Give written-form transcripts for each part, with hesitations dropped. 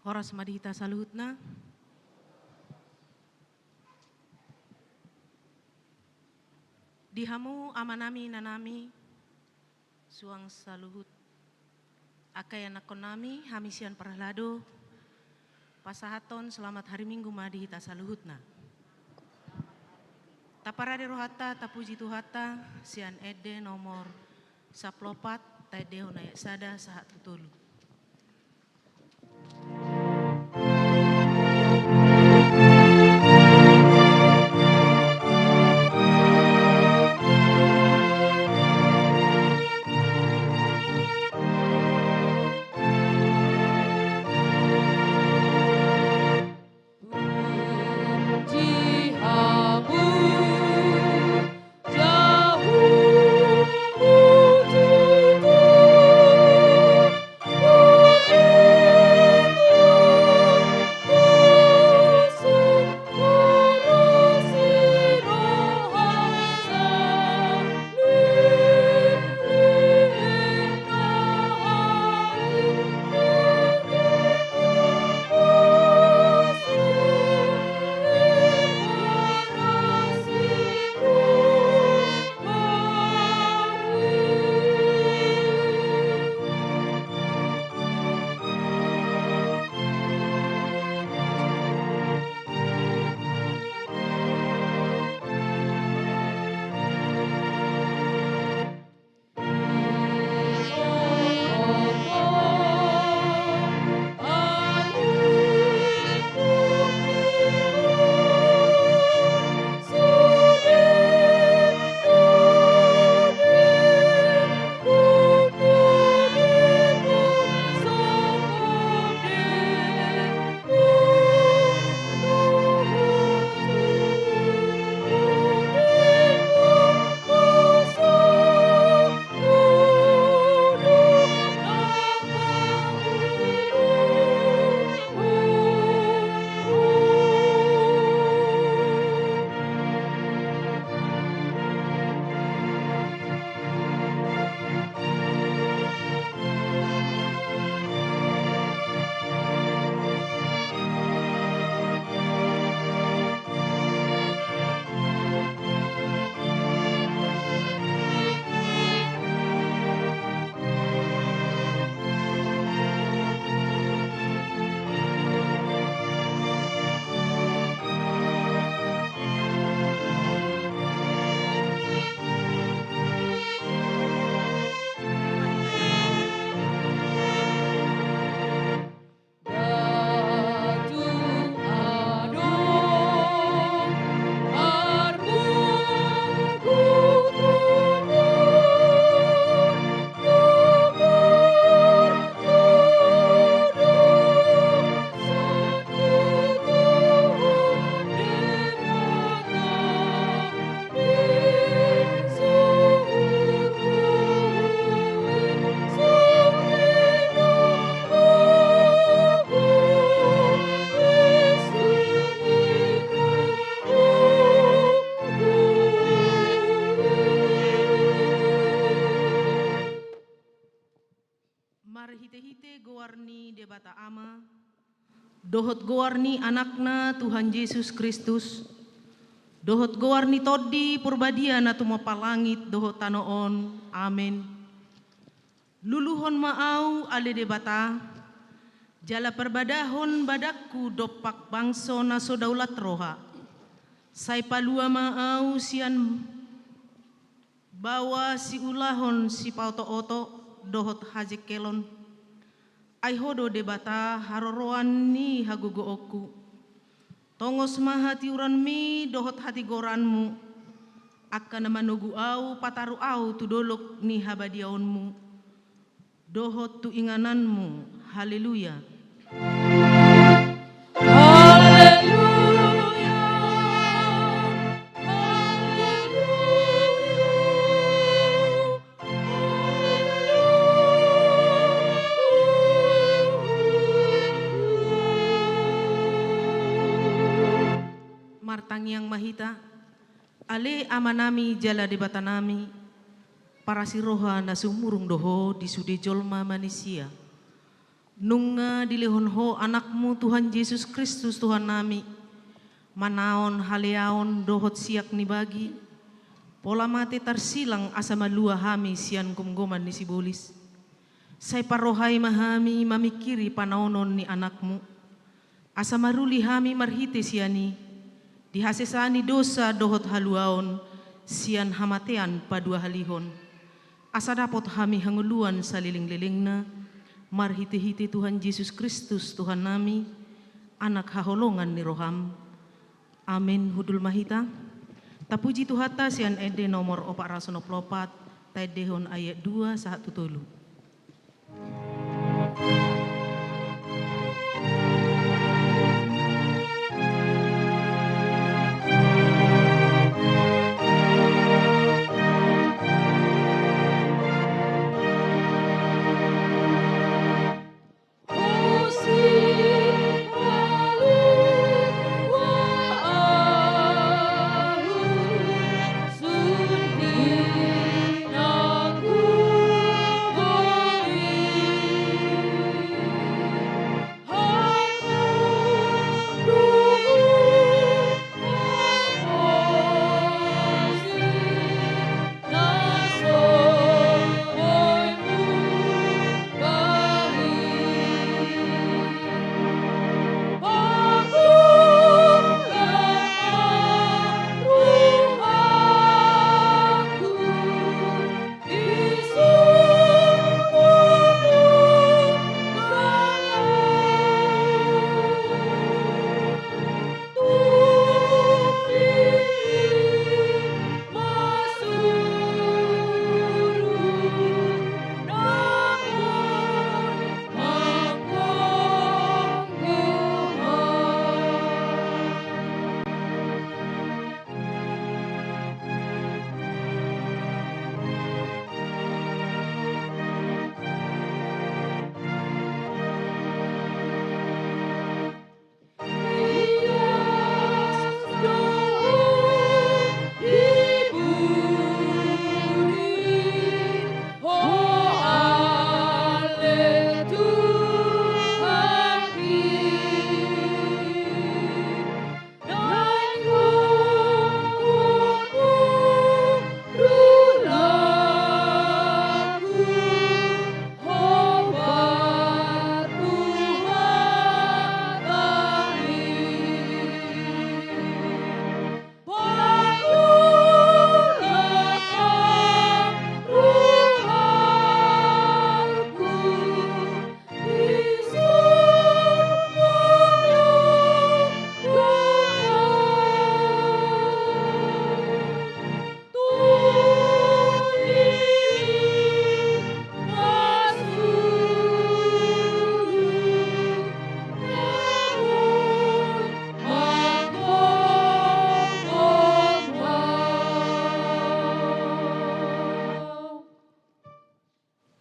Horas madihita saluhutna. Dihamu amanami nanami suang saluhut akayana konami hamisian parahlado pasahaton selamat hari Minggu madihita saluhutna. Taparade rohata tapuji tuhata sian ede nomor saplopat taedeo nayak sada sahat tutulu. Marhite-hite gowarni debata ama, dohot gowarni anakna Tuhan Yesus Kristus, dohot gowarni toddi purbadia na tumapalangit dohot tanoon, amin. Luluhon maau ale debata, jala perbadahon badakku dopak bangso na sodaulat roha, say palua maau sian bawa si ulahon si pauto-oto dohot hajekelon ai hodo debata haroroan ni hagogo oku tongos mahati uran mi dohot hati goranmu akan manugu au pataru au tu dolok ni habadiaonmu dohot tu ingananmu. Haleluya. Martang yang mahita, ale amanami jala debatanami, para siroha na sumurung doho di sude jolma manusia. Nunga dilihonho anakmu Tuhan Yesus Kristus Tuhan nami. Manaon haleaon dohot siak ni bagi. Pola mate tarsilang asa malua hami sian kumgoman ni sibulis. Say parohay mahami mamikiri panaonon ni anakmu. Asa maruli hami marhite siani. Dihasesani dosa dohot haluaon sian hamatean padua halihon. Asa dapot hami hanguluan sa liling-lilingna. Marhite-hite Tuhan Yesus Kristus Tuhan nami, anak haholongan ni roham. Amin hudul mahita. Tapuji Tuhata sian ede nomor 424, taedehon ayat 2 sahat tutulu.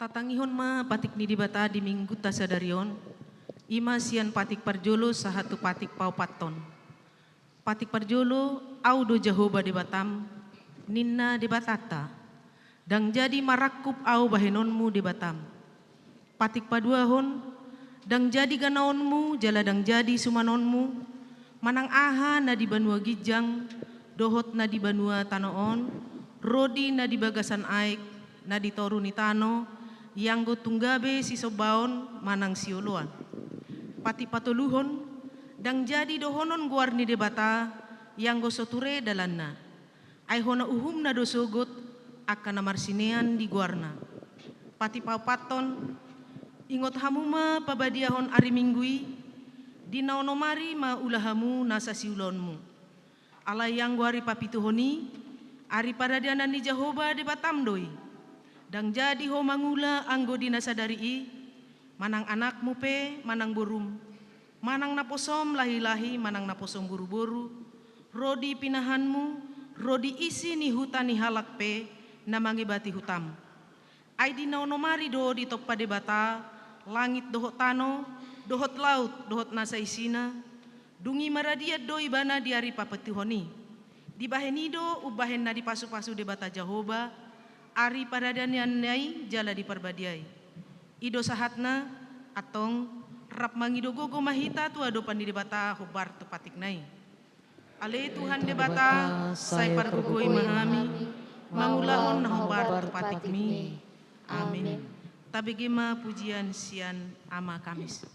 Tatangihon ma patik ni dibata di minggu tasadarion. Ima sian patik parjolo sahatu patik paupaton. Patik parjolo audo Jehovah di Batam, ninna di Batata. Dang jadi marakup au bahenonmu di Batam. Patik paduahon, dang jadi ganaonmu, jala dang jadi sumanonmu. Manang aha na di banua gijang, dohot na di banua tanoon, rodi na di bagasan aik, na di toru ni tano, yang go tunggabe si sobaon manang sioluan. Pati patuluhon, dang jadi dohonon guarni debata, yang go soture dalanna. Ay hona uhum na dosogot, akan namarsinean di guarna. Pati paupaton, ingot hamuma pabadiahon ari minggui, di naonomari ma ulahamu nasa siulonmu. Alay yang guari papituhoni, ari paradianan ni Jehovah di Batam doi. Dang jadi ho mangula anggo dinasadari manang anakmu pe manang burum. Manang naposom lahi-lahi manang naposom buru-buru. Rodi pinahanmu, rodi isi ni hutan ni halak pe na mangibati hutam. Ay di naonomari do di toppa debata, langit dohot tano, dohot laut, dohot nasa isina, dungi maradia do ibana diari papetihoni. Di bahenido ubahen na di pasu-pasu debata Jehovah, ari paradanian nai jala di perbadiai. Ido sahatna, atong rap mangidogogo mahita tu ado pandi debata hubar tepatik nai. Ale Tuhan debata say pargugoi mahami mangulahon na hubar tepatik mi. Amin. Tabigima pujian sian ama Kamis.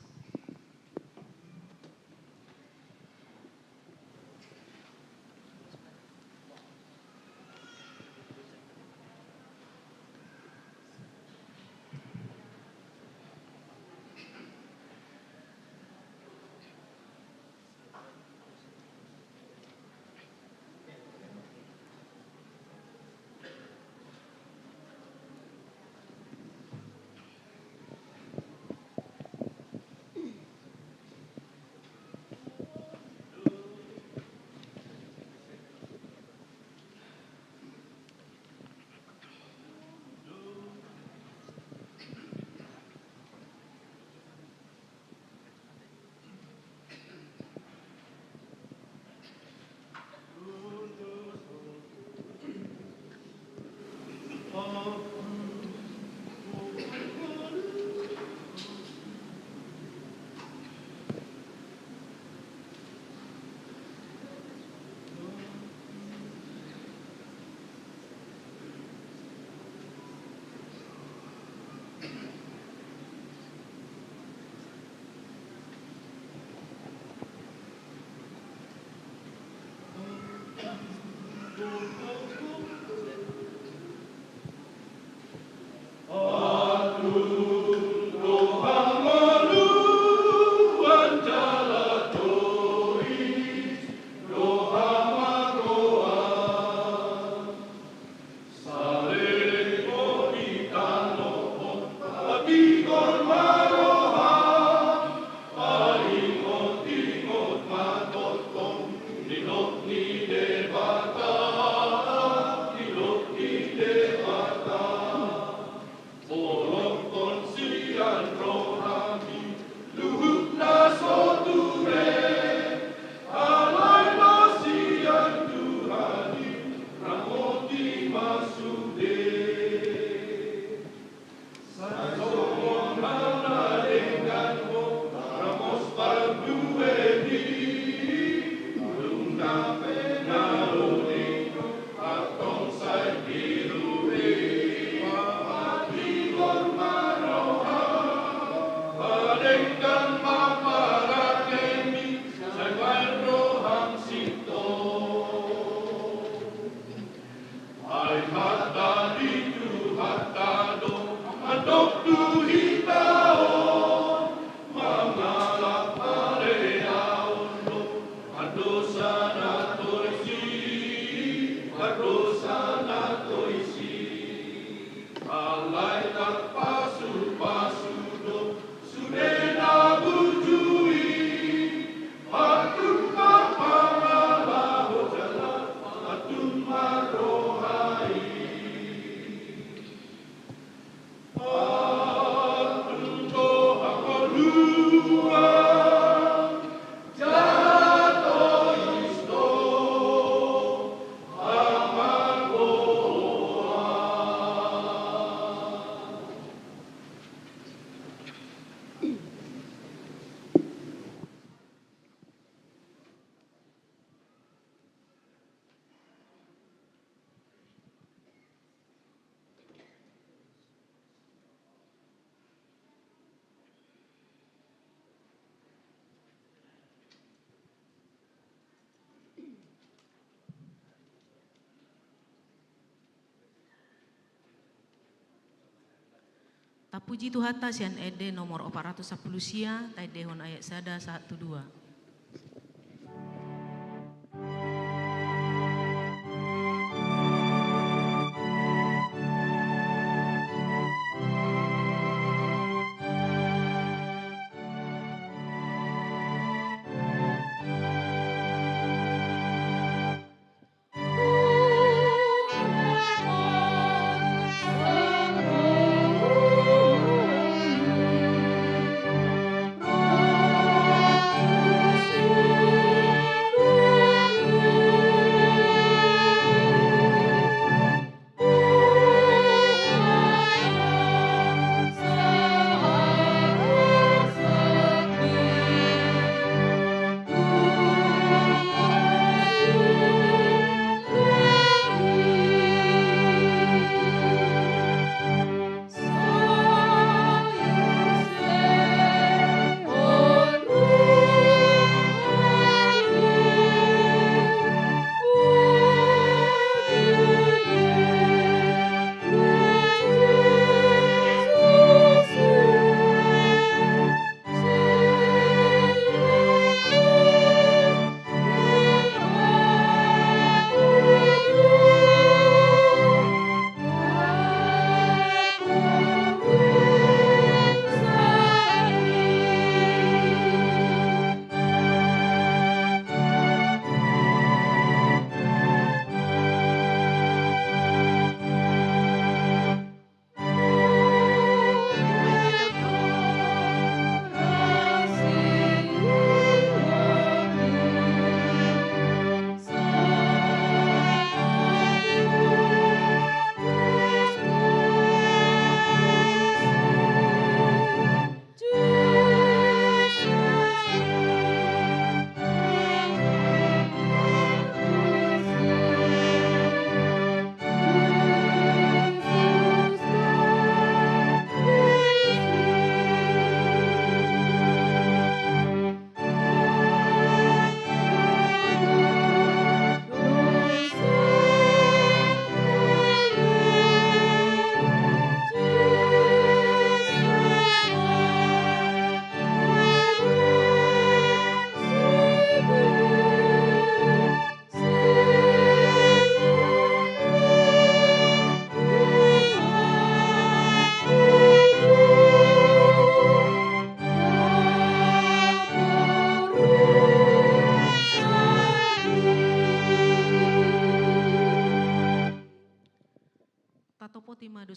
Tapuji Tuhan sian ede nomor 410 sia, tai dehon ayat sada 1-2. Roh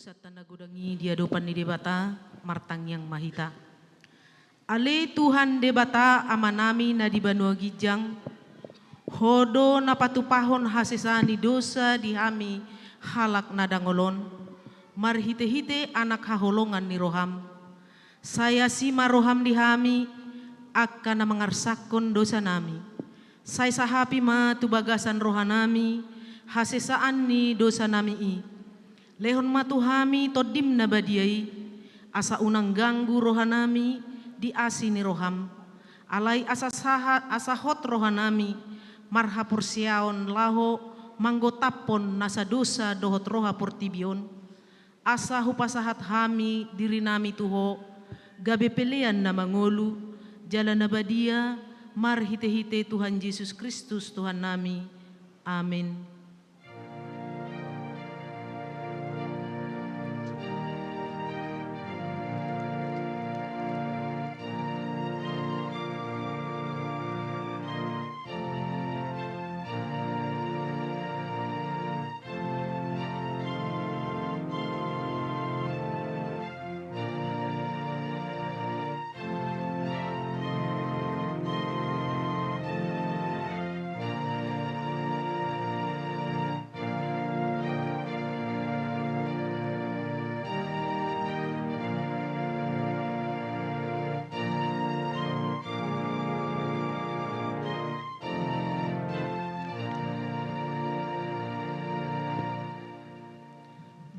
dosat tanda gudangi dia dopan di debata martang yang mahita. Ale Tuhan debata amanami na di Banua Gijang, hodo na patupahon hasesani dosa dihami halak nadangolon, marhite-hite anak haholongan ni roham. Saya sima roham dihami akan na mengarsakon dosa nami. Saya sahapi ma tubagasan rohanami hasesaan ni dosa nami i. Lehon matuhami todim na badiai, asa unang ganggu rohanami di asini roham. Alai asa hot rohanami marhapur siaon laho manggotapon nasa dosa dohot roha portibion. Asa hupasahat hami diri nami tuho, gabe pelean na mangolu, jalan na badia, marhite-hite Tuhan Yesus Kristus Tuhan nami. Amin.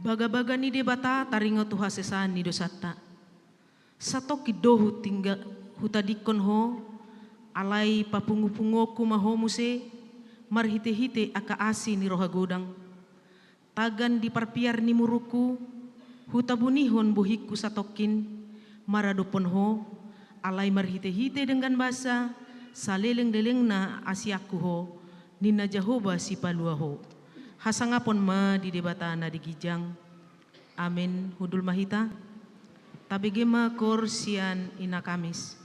Baga-baga ni debata taringo tu hasesan ni dosata. Sato kidohu tingga hutadikon ho, alai papungu-pungoku mahomuse, marhite-hite aka asi ni roha godang. Tagan di parpiar ni muruku, hutabunihon buhiku satokin, maradopon ho, alai marhite-hite dengan basa, saleleng-leleng na asiaku ho, nina Jehovah si palua ho. Hasangapon ma di debata na di Gijang. Amin. Hudul mahita. Tabigema korsian ina Kamis.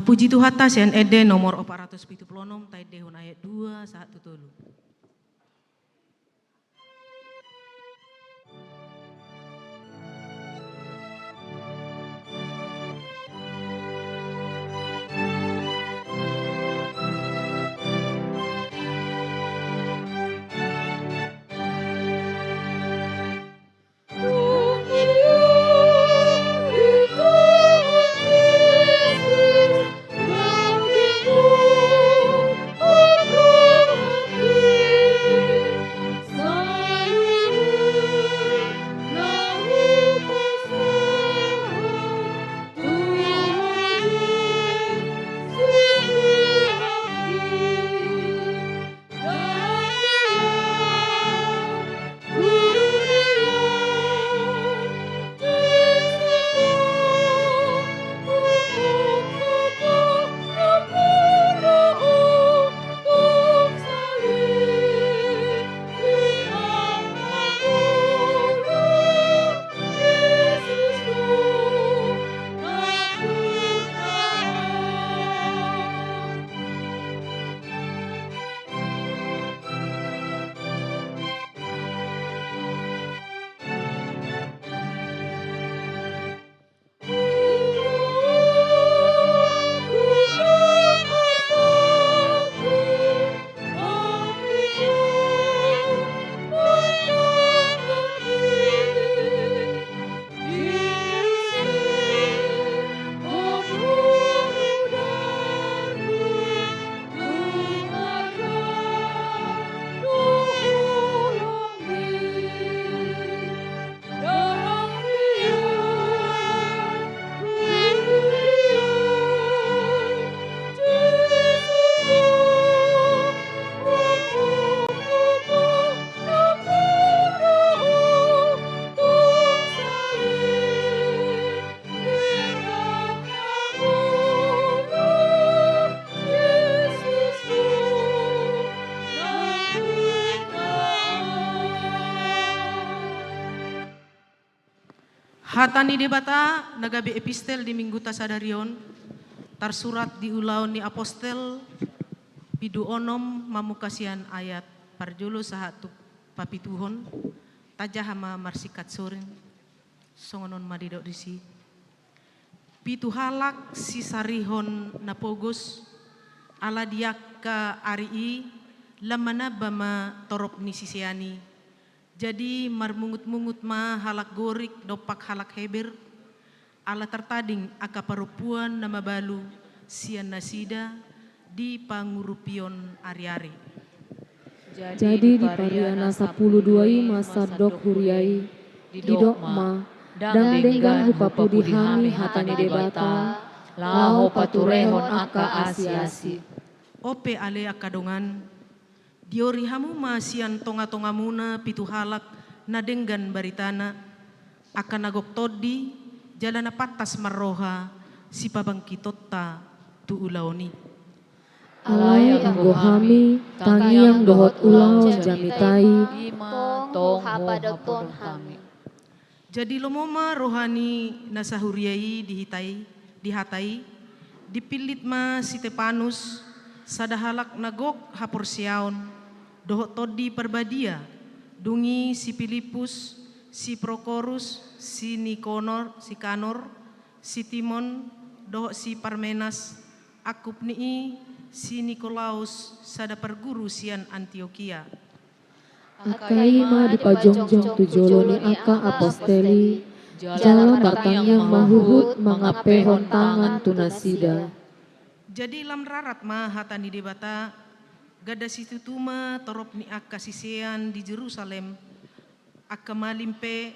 Hapuji Tuhan tasian ede nomor 476 tai dehun ayat 2 1 tulu. Hatani debata nagabe epistel di minggu tasadarion tarsurat di ulaun ni apostel pidu onom mamukasian ayat parjolo sahatu papituhon tajahama marsikat sorin songonon madidok disi pitu halak sisarihon napogos ala diaka arii lamana bama torop ni sisiani. Jadi marmungut-mungut ma halak gorik dopak halak heber ala tertading aka parupuan nama balu sian nasida di pangurupion ari-ari. Jadi di pariana 10 masa dok huriai di dok ma dan dengan hupapu dihami hatani debata lao paturehon aka asi-asi. Ope ale akadongan diori hamu masian tonga-tonga muna pitu halak nadenggan baritana akan nagok todi jalana patas marroha si pabangkitotta tu ulaoni. Alai anggo hami tangiang dohot ulau jamitai tong hapadokton hami. Jadi lomoma rohani nasahuriai dihatai dipilit ma si Stefanus sadahalak nagok hapursiaon dohot todi perbadia dungi si Filipus si Prokorus si Nikanor si Timon dohot si Parmenas akup nii si Nikolaus sada perguru sian Antioquia. Akaima di pajongjong tujoloni aka aposteli jalan batang yang mahuhut mangapehon tangan tunasida. Jadi lam rarat ma hatani debata gada situ tuma torop ni akka sisean di Jerusalem akka malimpe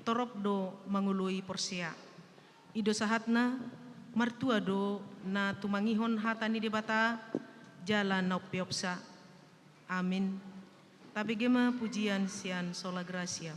torop do mangului Porsia. Ido sahatna martua do na tumangihon hatani debata jalan naupiopsa. Amin. Tapi gema pujian sian sola gracia.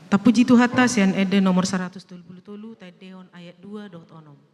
Tapuji tu hatta sian ede nomor 177 tadeon ayat 2 dot onom.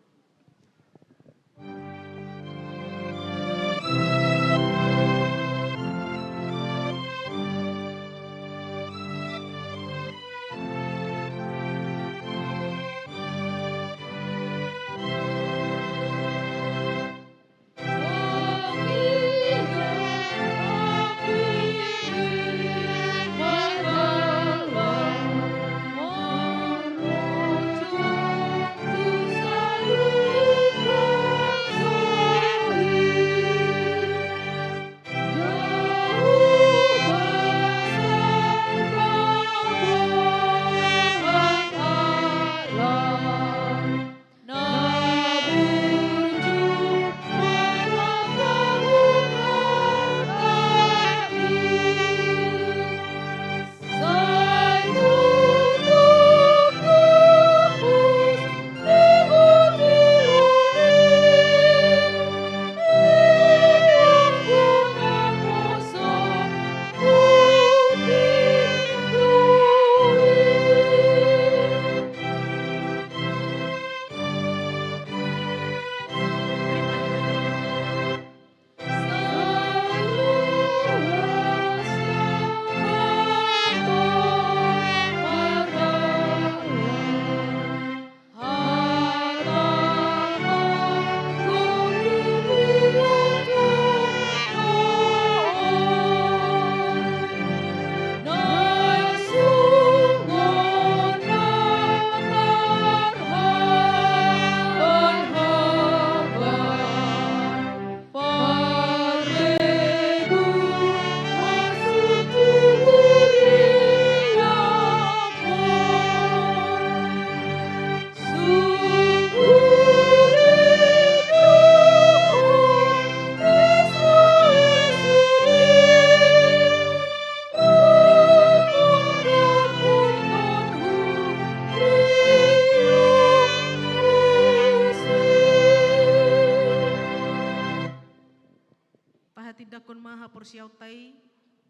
Tidakon maha porsiaw tay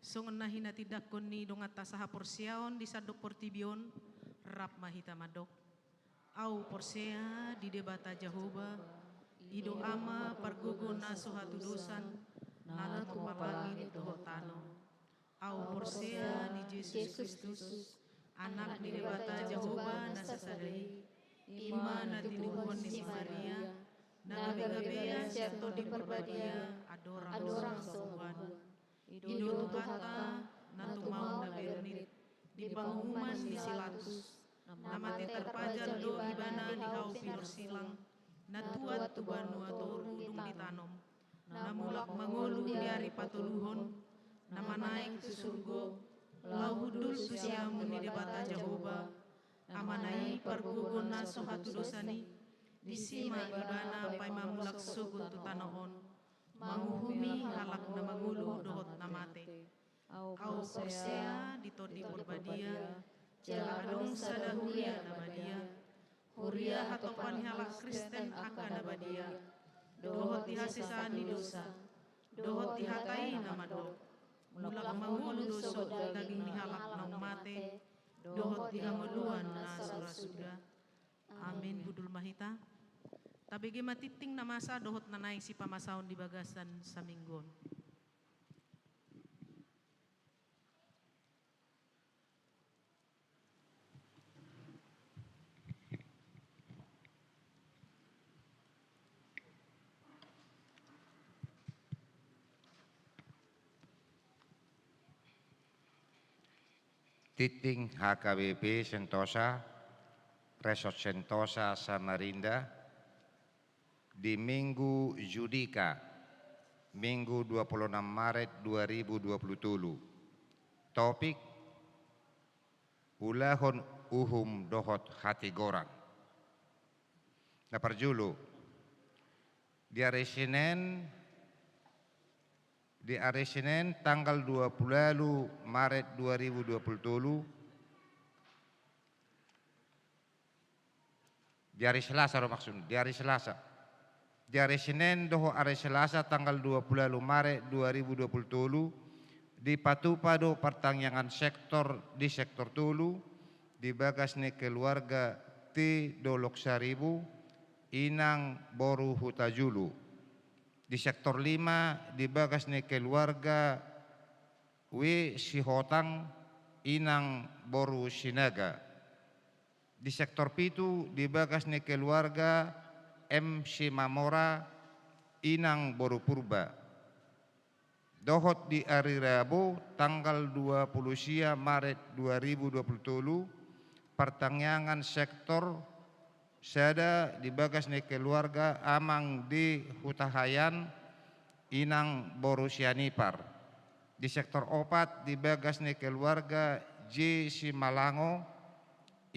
songon nahina tidakon ni dongata saha porsiaon di sadok portibion rap mahita madok au porsea di debata Jehovah ido ama pargogo na sohatu dosan natu mapangit dohotano au porsea di Yesus Kristus anak ni debata Jehovah na sasadai ima na tinuhon ni Maria nagabe-gabean serto di perbadia adorang Tuhan ido tuhata natu mau na bernit di pengumuman di silatus nama terpajal do ibana di hau pilor silang natuat tubanu atoru dung ditanom namulak mangolu di hari patuluhon nama naik ke surgo lau hudul susiamu ni debata Jehovah amanai pergugon na sohatu dosani disima ibana pai mamulak sugun tu tanahon manguhumi halak na magulu dohot namate au porsea ditodi porbadia jala adong sada huria nabadia huria hatopan halak Kristen akan nabadia dohot dihasisani dosa dohot dihatai namadok mulak mangulu doso daging dihalak na umate dohot dihameluan na sura surga. Amin budul mahita. Tabigi matiting na masa dohot nanay si pamasaon di bagasan sa minggon. Titing HKBP Sentosa, Resort Sentosa Samarinda, di Minggu Judika, Minggu 26 Maret 2020. Topik, Ulahon Uhum Dohot Hati Gorang. Nah perjulu, di hari Senin tanggal 20 Maret 2020 di hari Selasa di hari Senin doho hari Selasa tanggal 20 Maret 2020 di Patupado pertangyangan sektor di sektor Tulu dibagas ni keluarga T. Dolok Saribu, inang Boru Hutajulu. Di sektor 5 dibagas ni keluarga W. Sihotang, inang Boru Sinaga. Di sektor 7 dibagas ni keluarga M. Simamora, inang Boru Purba. Dohot di hari Rabu tanggal 20 Maret 2020 pertangyangan sektor sada dibagas ni keluarga Amang di Hutahayan, inang Boru Sianipar. Di sektor 4 dibagas ni keluarga J. Simalango,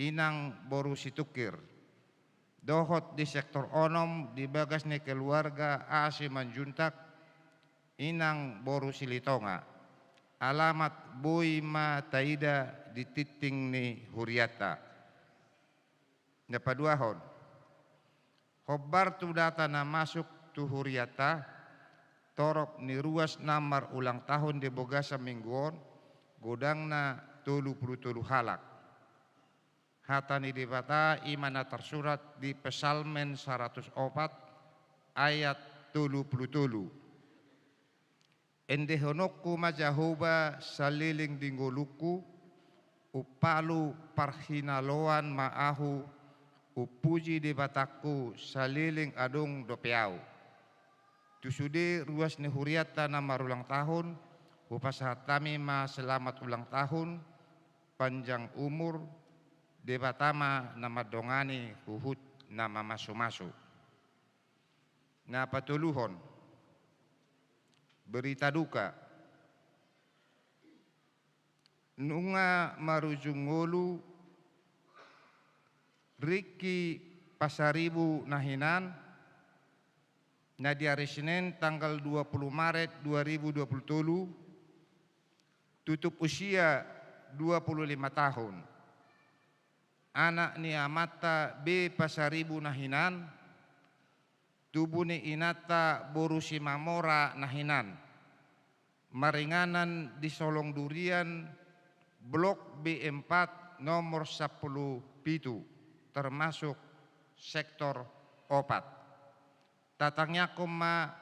inang Boru Situkir. Dohot di sektor 6 dibagas ni keluarga A. Simanjuntak, inang Boru Silitonga. Alamat Boy Ma Taida di Titing ni Huriata. Napaduahon. Hobar tu data na masuk tu Huriata, torop ni ruas namar ulang tahun di Bogasa mingguon, godang na 33 halak. Hata ni dibata imana tersurat di Pesalmen 104 ayat 33. Endehonokku majahoba saliling dinggoluku, upalu parhinaloan maahu, upuji di bataku saliling adung dopeau. Tusude ruas ni Huriata nama ulang tahun, upasatami ma selamat ulang tahun, panjang umur, debatama nama dongani huhut nama masu-masu. Na patuluhon, berita duka. Nunga marujungolu Riki Pasaribu Nahinan na di hari Senin tanggal 20 Maret 2020 tutup usia 25 tahun. Anak ni Amata B. Pasaribu Nahinan, tubuh ni Inata Boru Simamora Nahinan, maringanan di Solong Durian, Blok B4 nomor 10 Pitu, termasuk sektor 4. Tatangnya koma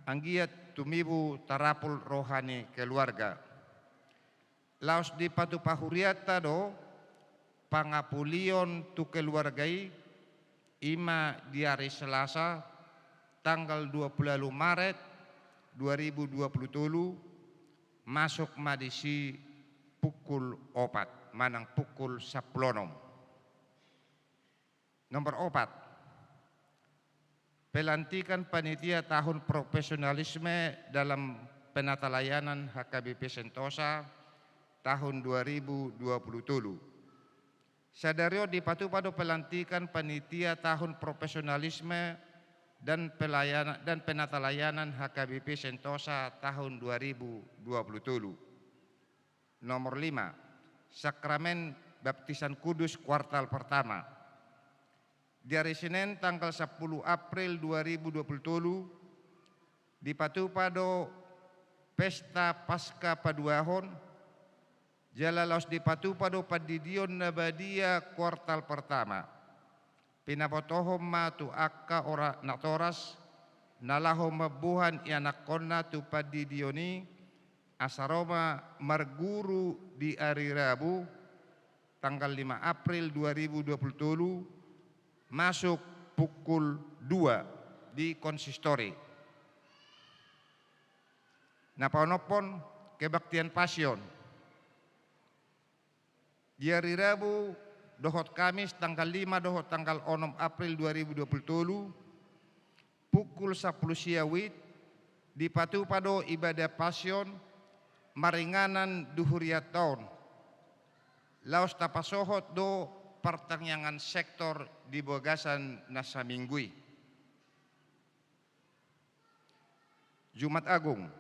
anggiat tumibu tarapul rohani keluarga. Laos di patu pahuriata do, pangapulion tu keluargai, ima di hari Selasa, tanggal 20 Maret 2020 masuk madisi pukul 4 manang pukul 10. Nomor 4, pelantikan panitia tahun profesionalisme dalam penata layanan HKBP Sentosa tahun 2020. Sadario dipatu pada pelantikan panitia tahun profesionalisme dan pelayanan dan penata layanan HKBP Sentosa tahun 2020. Nomor 5, sakramen baptisan kudus kuartal pertama. Di hari Senin tanggal 10 April 2020 dipatu pada pesta pasca paduahon jala laos dipatu pada padidion nabadia kuartal pertama. Pinapotohom ma tu akka ora natoras nalahom mabuhan ianak konna tu padidioni asaroma marguru di hari Rabu tanggal 5 April 2020 masuk pukul 2 di konsistori. Napaonopon kebaktian pasion. Di hari Rabu dohot Kamis tanggal 5 dohot tanggal 6 April 2020 pukul 10 siawit dipatu pado ibadah pasion maringanan duhuriaton. Laos tapasohot do pertangyangan sektor di Bogasan nasa minggui. Jumat Agung.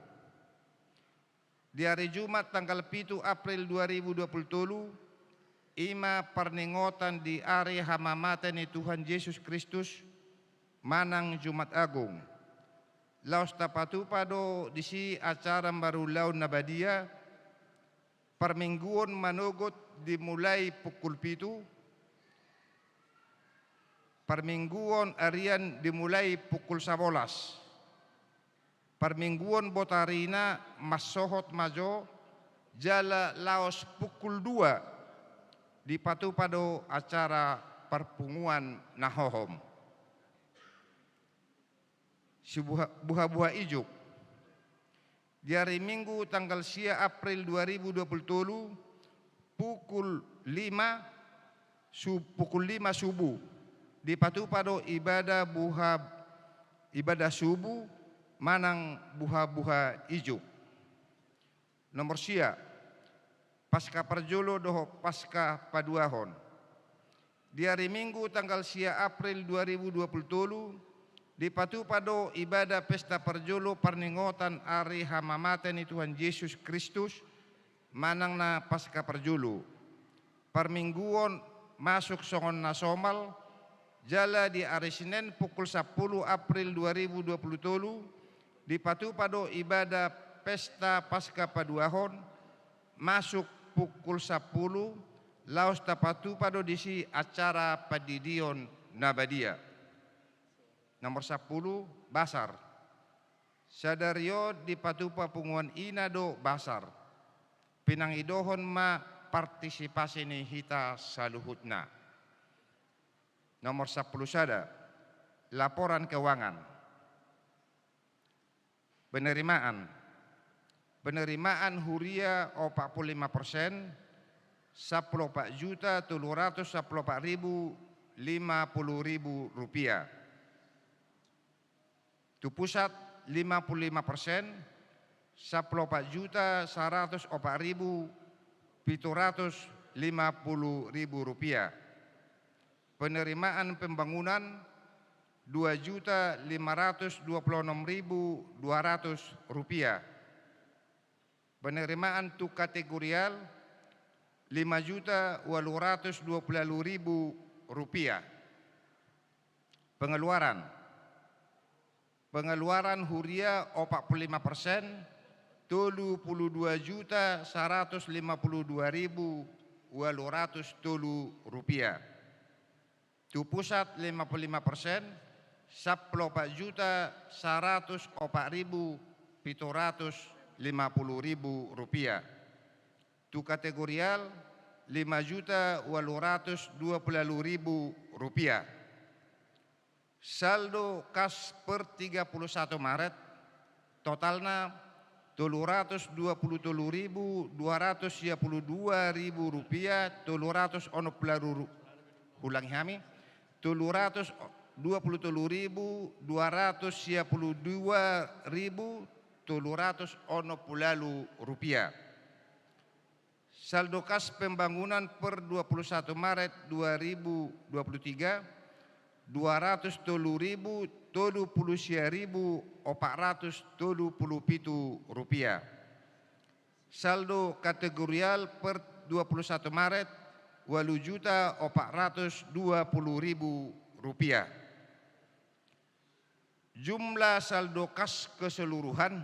Di hari Jumat tanggal 7 April 2020 ima perningotan di are hamamatan ni Tuhan Yesus Kristus manang Jumat Agung. Laos tapatu pado di si acara barulau nabadia permingguan manugot dimulai pukul 7, permingguan harian dimulai pukul 11. Permingguan botarina masohot majo jala laos pukul 2 di patu pado acara perpunguan nahohom. Si buha-buha ijuk. Di hari Minggu tanggal 10 April 2020 pukul 5 subuh di patu pado ibadah subuh manang buha-buha ijuk. Nomor sia pasca perjolo doho pasca paduahon. Di hari Minggu tanggal 10 April 2020 di patu pado ibadah pesta perjolo perningotan hari hamamatan Tuhan Yesus Kristus manang na pasca perjolo. Permingguan masuk songon nasomal jala di hari Senin pukul 10 April 2020 di patu pado ibadah pesta pasca paduahon masuk pukul 10 laos tapatu pado disi acara padidion nabadia. Nomor 10 basar. Sadario di patu papunguan inado basar. Pinangidohon ma partisipasi ni hita saluhutna. Nomor 10 sada. Laporan keuangan. Penerimaan huria 45%, 14.714.050 rupiah. Tu pusat 55%, 14.104.750 rupiah. Penerimaan pembangunan 2.526.200 rupiah. Penerimaan tu kategorial 5.820.000 rupiah. Pengeluaran huria 45%, 32.152.200 rupiah. Tu pusat 55%, 14.104.750 rupiah. Tu kategorial 5.820.000 rupiah. Saldo kas per 31 Maret totalna 227.222.000 rupiah 200 ulangi kami 227.222.200 rupiah. Saldo kas pembangunan per 21 Maret 2023 200.000 rupiah. Saldo kategorial per 21 Maret 8.420.000 rupiah. Jumlah saldo kas keseluruhan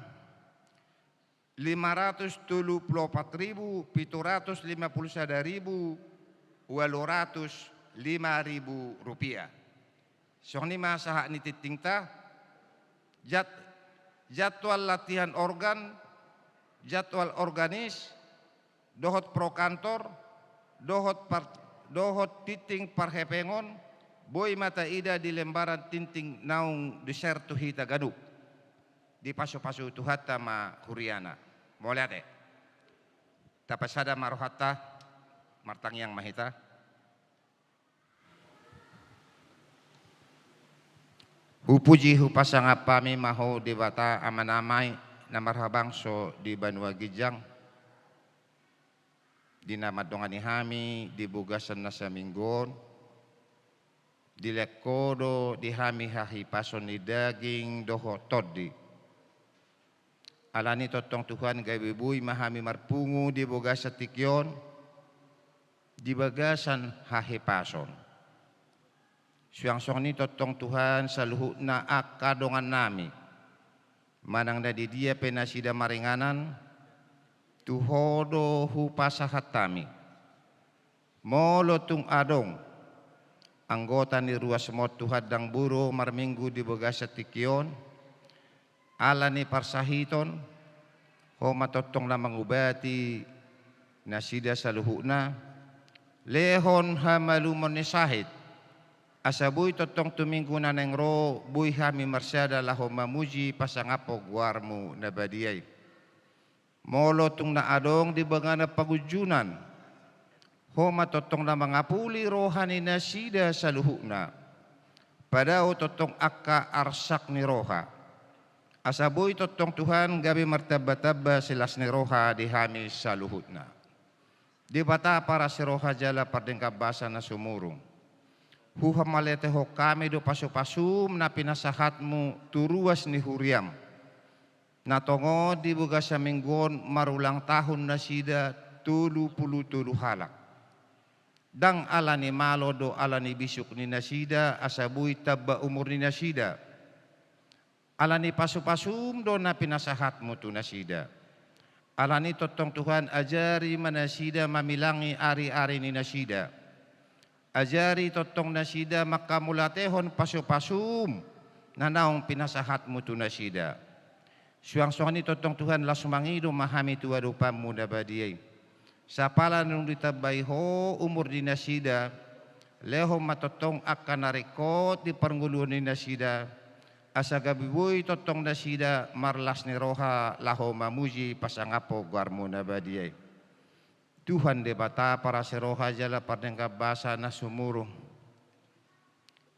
571.751.205 rupiah. Soni masa hak nitit tingta jadwal latihan organ, jadwal organis, dohot pro kantor, dohot titing parhepengon, boy mata ida di lembaran tinting naung desertu hita gaduk. Di pasu-pasu tuhata ma kuriana. Moliate. Tapasada marohata martang yang mahita. Hupuji hupasang apami maho debata amanamay na marhabangso di Banua Gijang. Di namadongan ni hami di bugasan na sa minggon. Di lekodo di hami hahipason ni daging doho todi. Alani totong Tuhan gawibuy mahami marpungu di bugasa tikyon. Di bagasan hahipason. Siyang-siyang ni totong Tuhan sa luhut na akadongan nami. Manang na di dia penasida maringanan, tuhodo hupasahat tami. Molo tung adong anggota ni ruas mot tuhad dang buro marminggu di boga sa tikyon, ala ni parsahiton, ho matotong na mangubati na sida sa luhuna, lehon hamalumon ni sahid, asabuy totong tuminggu na neng ro, buy hami marsyada laho mamuji pasangapo guarmu na badiyay. Molo tung na adong di baga na pagujunan, ho matotong na mga puli rohani na sida sa luhuna, padao totong akka arsak ni roha. Asaboy totong Tuhan gabi martaba-taba silas ni roha di hami sa luhuna. Di bata para si roha jala pardengkabasa na sumurong. Huha malete ho kami do pasupasum na pinasahatmu turuas ni huriam. Natongo di buga sa minggon marulang tahun na sida 70 halak. Dang ala ni malo do ala ni bisuk ni nasida asabuy taba umur ni nasida. Ala ni pasupasum do na pinasahatmu tu nasida. Ala ni totong Tuhan ajari manasida mamilangi ari-ari ni nasida. Ajari totong nasida makamulatehon pasupasum na naong pinasahatmu tu nasida. Suang-suang ni totong Tuhan lasumangido mahami tuwa rupamu na badiyay. Sa pala nung ditabay ho umur di nasida, leho matotong akan narikot di parnguluan ni nasida, asa gabiboy totong nasida marlas ni roha laho mamuji pasangapo guarmu na badiyay. Tuhan de bata para si roha jala pardengkabasa na sumurong.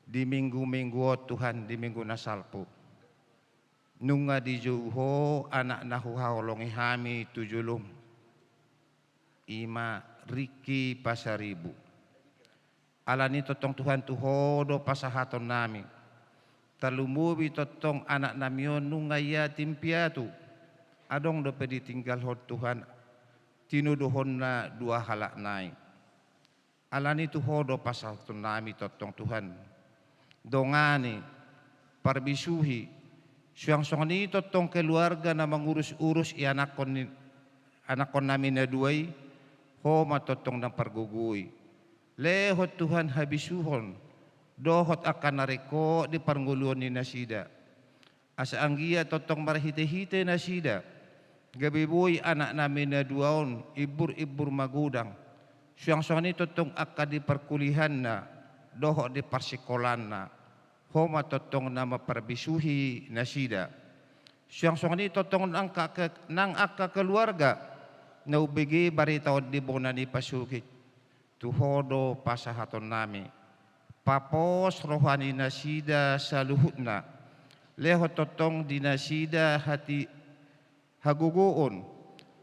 Di minggu-minggu Tuhan di minggu na salpo. Nunga di juho anak nahuhaolongi hami 7 ima Riki Pasaribu. Ala ni totong Tuhan tuhodo pasahaton nami. Talumubi totong anak namion nunga yatim piatu. Adong do pedi tinggal hot Tuhan tinuduhon na 2 halak nai. Ala ni tuhodo pasahaton nami totong Tuhan. Dongani parbisuhi siang-siang ni totong keluarga na mangurus-urus anakon namin na 2 ho matotong ng pargugui. Lehot Tuhan habisuhon, dohot akan nariko di parnguluan ni nasida. Asa anggia totong marhite-hite nasida. Gabiboy anak namin na 2 ibur-ibur magudang. Siyang-siyang ni totong akka di parkulihan na, dohot di parsikolan na. Ho matotong na maparbisuhi nasida. Siyang-siyang ni totong nang akka keluarga. Na ubigi baritaw di bona ni pasukit tuhodo pasahaton nami papos rohani nasida sa luhutna leho totong dinasida hati haguguon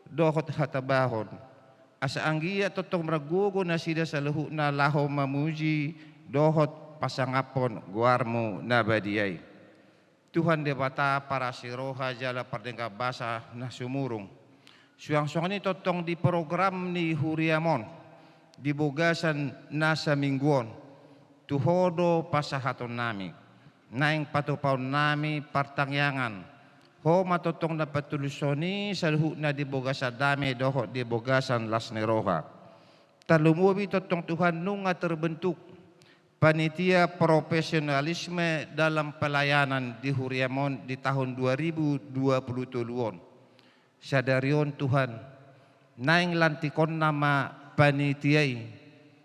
dohot hatabahon asa anggia totong meragugo nasida sa luhutna laho mamuji dohot pasangapon guarmu na badiyay. Tuhan de bata para si roha jala pardengkabasa na sumurong. Suang-suang ni totong di program ni Huriamon di bogasan nasa mingguon tuhodo pasahaton nami naing patupaw nami partangyangan ho matotong na patulusoni sa luhut na di bogasan dami doho di bogasan las neroha talumubi totong Tuhan nung nga terbentuk panitia profesionalisme dalam pelayanan di Huriamon di tahun 2020 sadarion Tuhan naing lantikon nama panitiay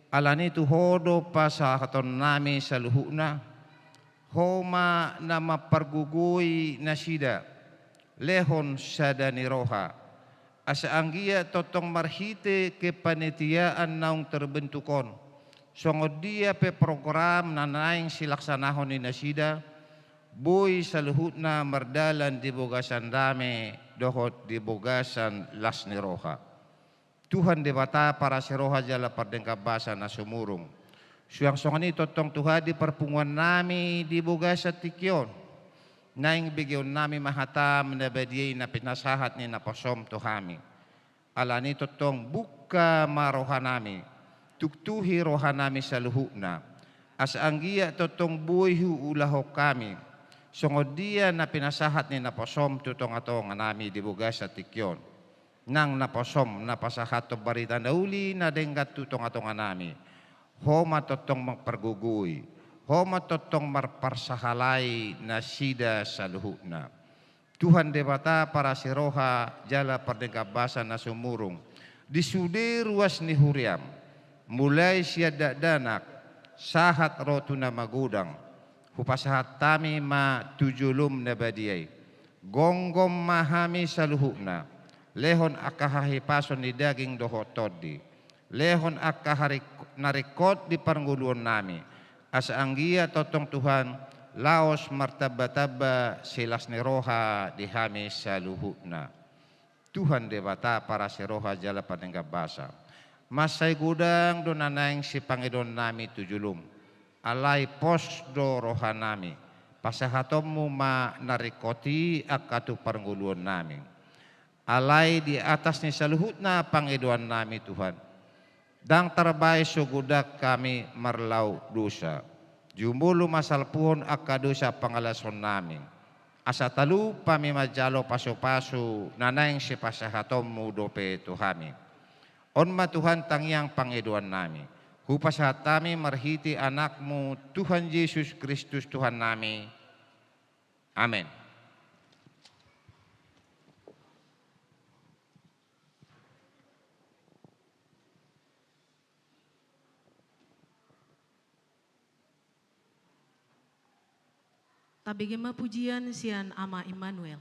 alani tuhodo pasahaton nami sa luhuna homa nama pargugui nasida lehon sadani roha asa anggia totong marhite ke panitiaan naung terbentukon songod dia pe program na naing silaksanahon ni nasida buy sa luhutna mardalan di bogasan dame dohot di bogasan las ni roha. Tuhan de bata para si roha jala pardengkabasa na sumurong. Siyang-siyang ni totong Tuhan di perpunguan nami di bogasa tikyon. Naing bigyon nami mahatam na badiyay na pinasahat ni napasom Tuhami. Ala ni totong buka maroha nami. Tuktuhi roha nami sa luhutna. As anggia totong buhihu ulahok kami. Sungod dia na pinasahat ni napasom tutong atong nami di bugas sa tikyon. nang naposom napasahat to barita dauli na denggat tutong atong anami. Homa totong magpergugui. Homa totong marparsahalay na sida sa luhuna. Tuhan debata para siroha jala perdengkabasa na sumurung. Disude ruas ni huriam. Mulai siya danak sahat rotu na magudang. Hupasahat tami ma tujulum na badiyay. Gonggom mahami sa luhuna. Lehon akahahipason ni daging dohotodi. Lehon narikot di paranguluan nami. Asa anggia totong Tuhan, laos martaba-taba silas ni roha di hami sa luhuna. Tuhan debata para si roha jala panenggabasa. Masay gudang do nanayang si Panginoon nami tujulum. Alay pos do roha nami. Pasahatom mo ma narikoti akatu paranguluan nami. Alay di atas ni saluhut na Panginoon nami Tuhan. Dang tarbay sugudak kami marlaw dosa. Jumulu masalpuhon akadosa pangalason namin. Asa talu pami majalo paso-paso nanayang si pasahatom mo dope Tuhami. Onma Tuhan tangyang Panginoon nami. Hupasahat kami marhiti anakmu Tuhan Yesus Kristus Tuhan nami. Amen. Tabigema pujian sian Ama Immanuel.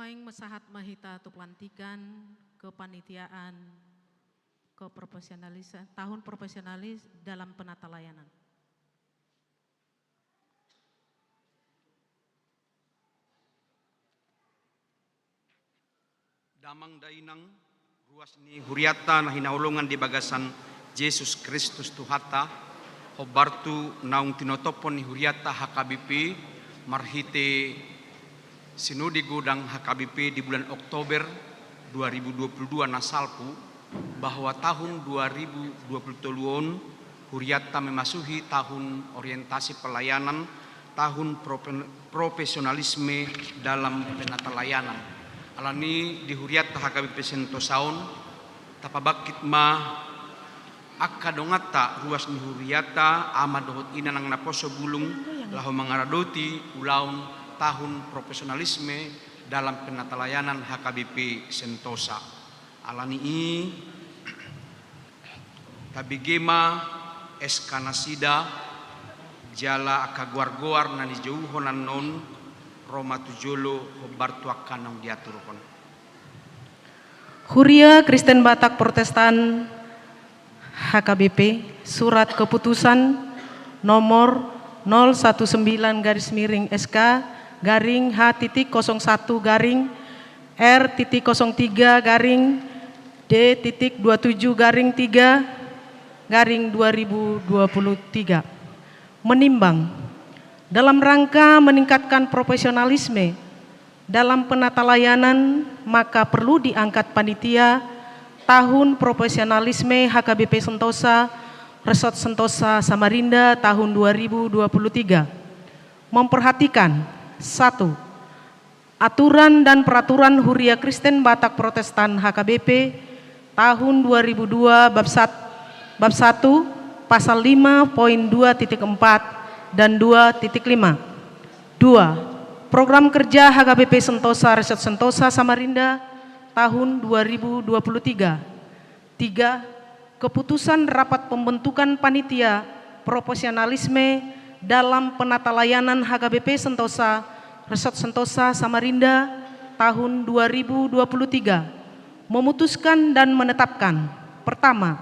Aing mesahat mahita tu pelantikan kepanitiaan keprofesionalisan tahun profesionalis dalam penata layanan. Damang dainang ruas ni huriata na hinaulungan di bagasan Yesus Kristus Tuhata hobartu naung tinotopon ni huriata HKBP marhite sinudi gudang HKBP di bulan Oktober 2022 nasalpu bahwa tahun 2020 huriata memasuki tahun orientasi pelayanan, tahun profesionalisme dalam penata layanan. Alani di huriata HKBP Sentosaon tapabakit ma akadongata ruas ni huriata ama dohot ina nang naposo bulung laho mangaradoti ulaun tahun profesionalisme dalam penata layanan HKBP Sentosa. Alani tabigema eskanasida jala akaguar-guar nani jauhonan non Roma tujolo hobartuakan nang diaturkan. Huria Kristen Batak Protestan HKBP surat keputusan nomor 019/SK garing H.01 garing R.03 garing D.27 garing 3 garing 2023 menimbang dalam rangka meningkatkan profesionalisme dalam penata layanan, maka perlu diangkat panitia tahun profesionalisme HKBP Sentosa, Resort Sentosa Samarinda tahun 2023. Memperhatikan 1. Aturan dan peraturan Huria Kristen Batak Protestan HKBP tahun 2002 bab 1 pasal 5.2.4 dan 2.5. 2. Program kerja HKBP Sentosa Resort Sentosa Samarinda tahun 2023. 3. Keputusan rapat pembentukan panitia profesionalisme dalam penata layanan HKBP Sentosa Resort Sentosa Samarinda tahun 2023 memutuskan dan menetapkan: pertama,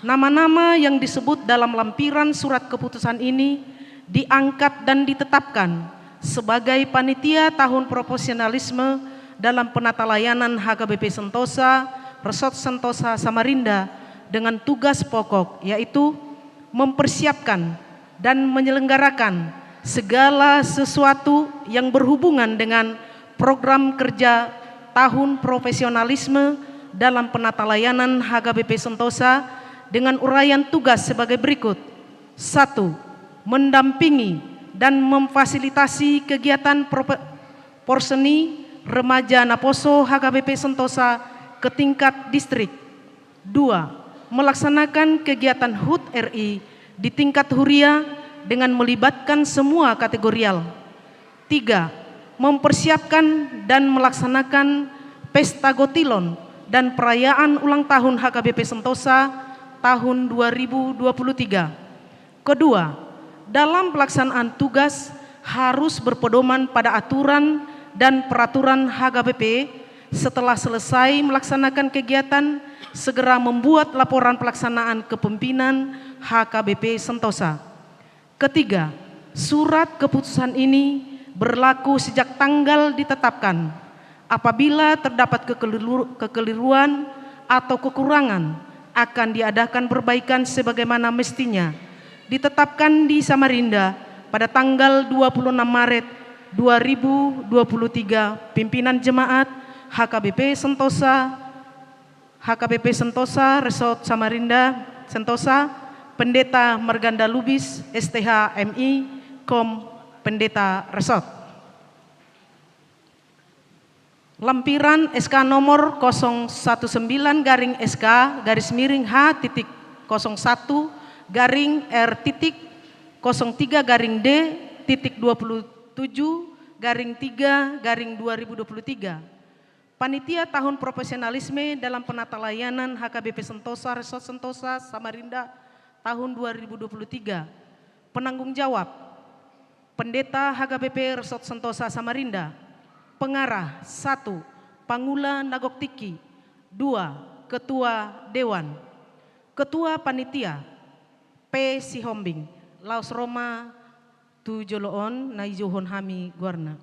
nama-nama yang disebut dalam lampiran surat keputusan ini diangkat dan ditetapkan sebagai panitia tahun profesionalisme dalam penata layanan HKBP Sentosa, Resort Sentosa Samarinda dengan tugas pokok yaitu mempersiapkan dan menyelenggarakan segala sesuatu yang berhubungan dengan program kerja tahun profesionalisme dalam penata layanan HKBP Sentosa dengan uraian tugas sebagai berikut. 1. Mendampingi dan memfasilitasi kegiatan porseni remaja Naposo HKBP Sentosa ke tingkat distrik. 2. Melaksanakan kegiatan HUT RI di tingkat huria dengan melibatkan semua kategorial. 3. Mempersiapkan dan melaksanakan pesta gotilon dan perayaan ulang tahun HKBP Sentosa tahun 2023. Kedua, dalam pelaksanaan tugas harus berpedoman pada aturan dan peraturan HKBP. Setelah selesai melaksanakan kegiatan, segera membuat laporan pelaksanaan ke pimpinan HKBP Sentosa. Ketiga, surat keputusan ini berlaku sejak tanggal ditetapkan. Apabila terdapat kekeliruan atau kekurangan, akan diadakan perbaikan sebagaimana mestinya. Ditetapkan di Samarinda pada tanggal 26 Maret 2023, pimpinan jemaat HKBP Sentosa Resort Samarinda Sentosa, Pendeta Marganda Lubis STH MI Kom Pendeta Resort. Lampiran SK nomor 019/SK_H.01 garing R.D_27/2023. Panitia tahun profesionalisme dalam penata layanan HKBP Sentosa Resort Sentosa Samarinda tahun 2023. Penanggung jawab Pendeta HKBP Resort Sentosa Samarinda. Pengarah 1. Pangula Nagoktiki. 2. Ketua Dewan. Ketua Panitia P. Sihombing. Laos Roma tu Joloon na ijuhon hami guarna.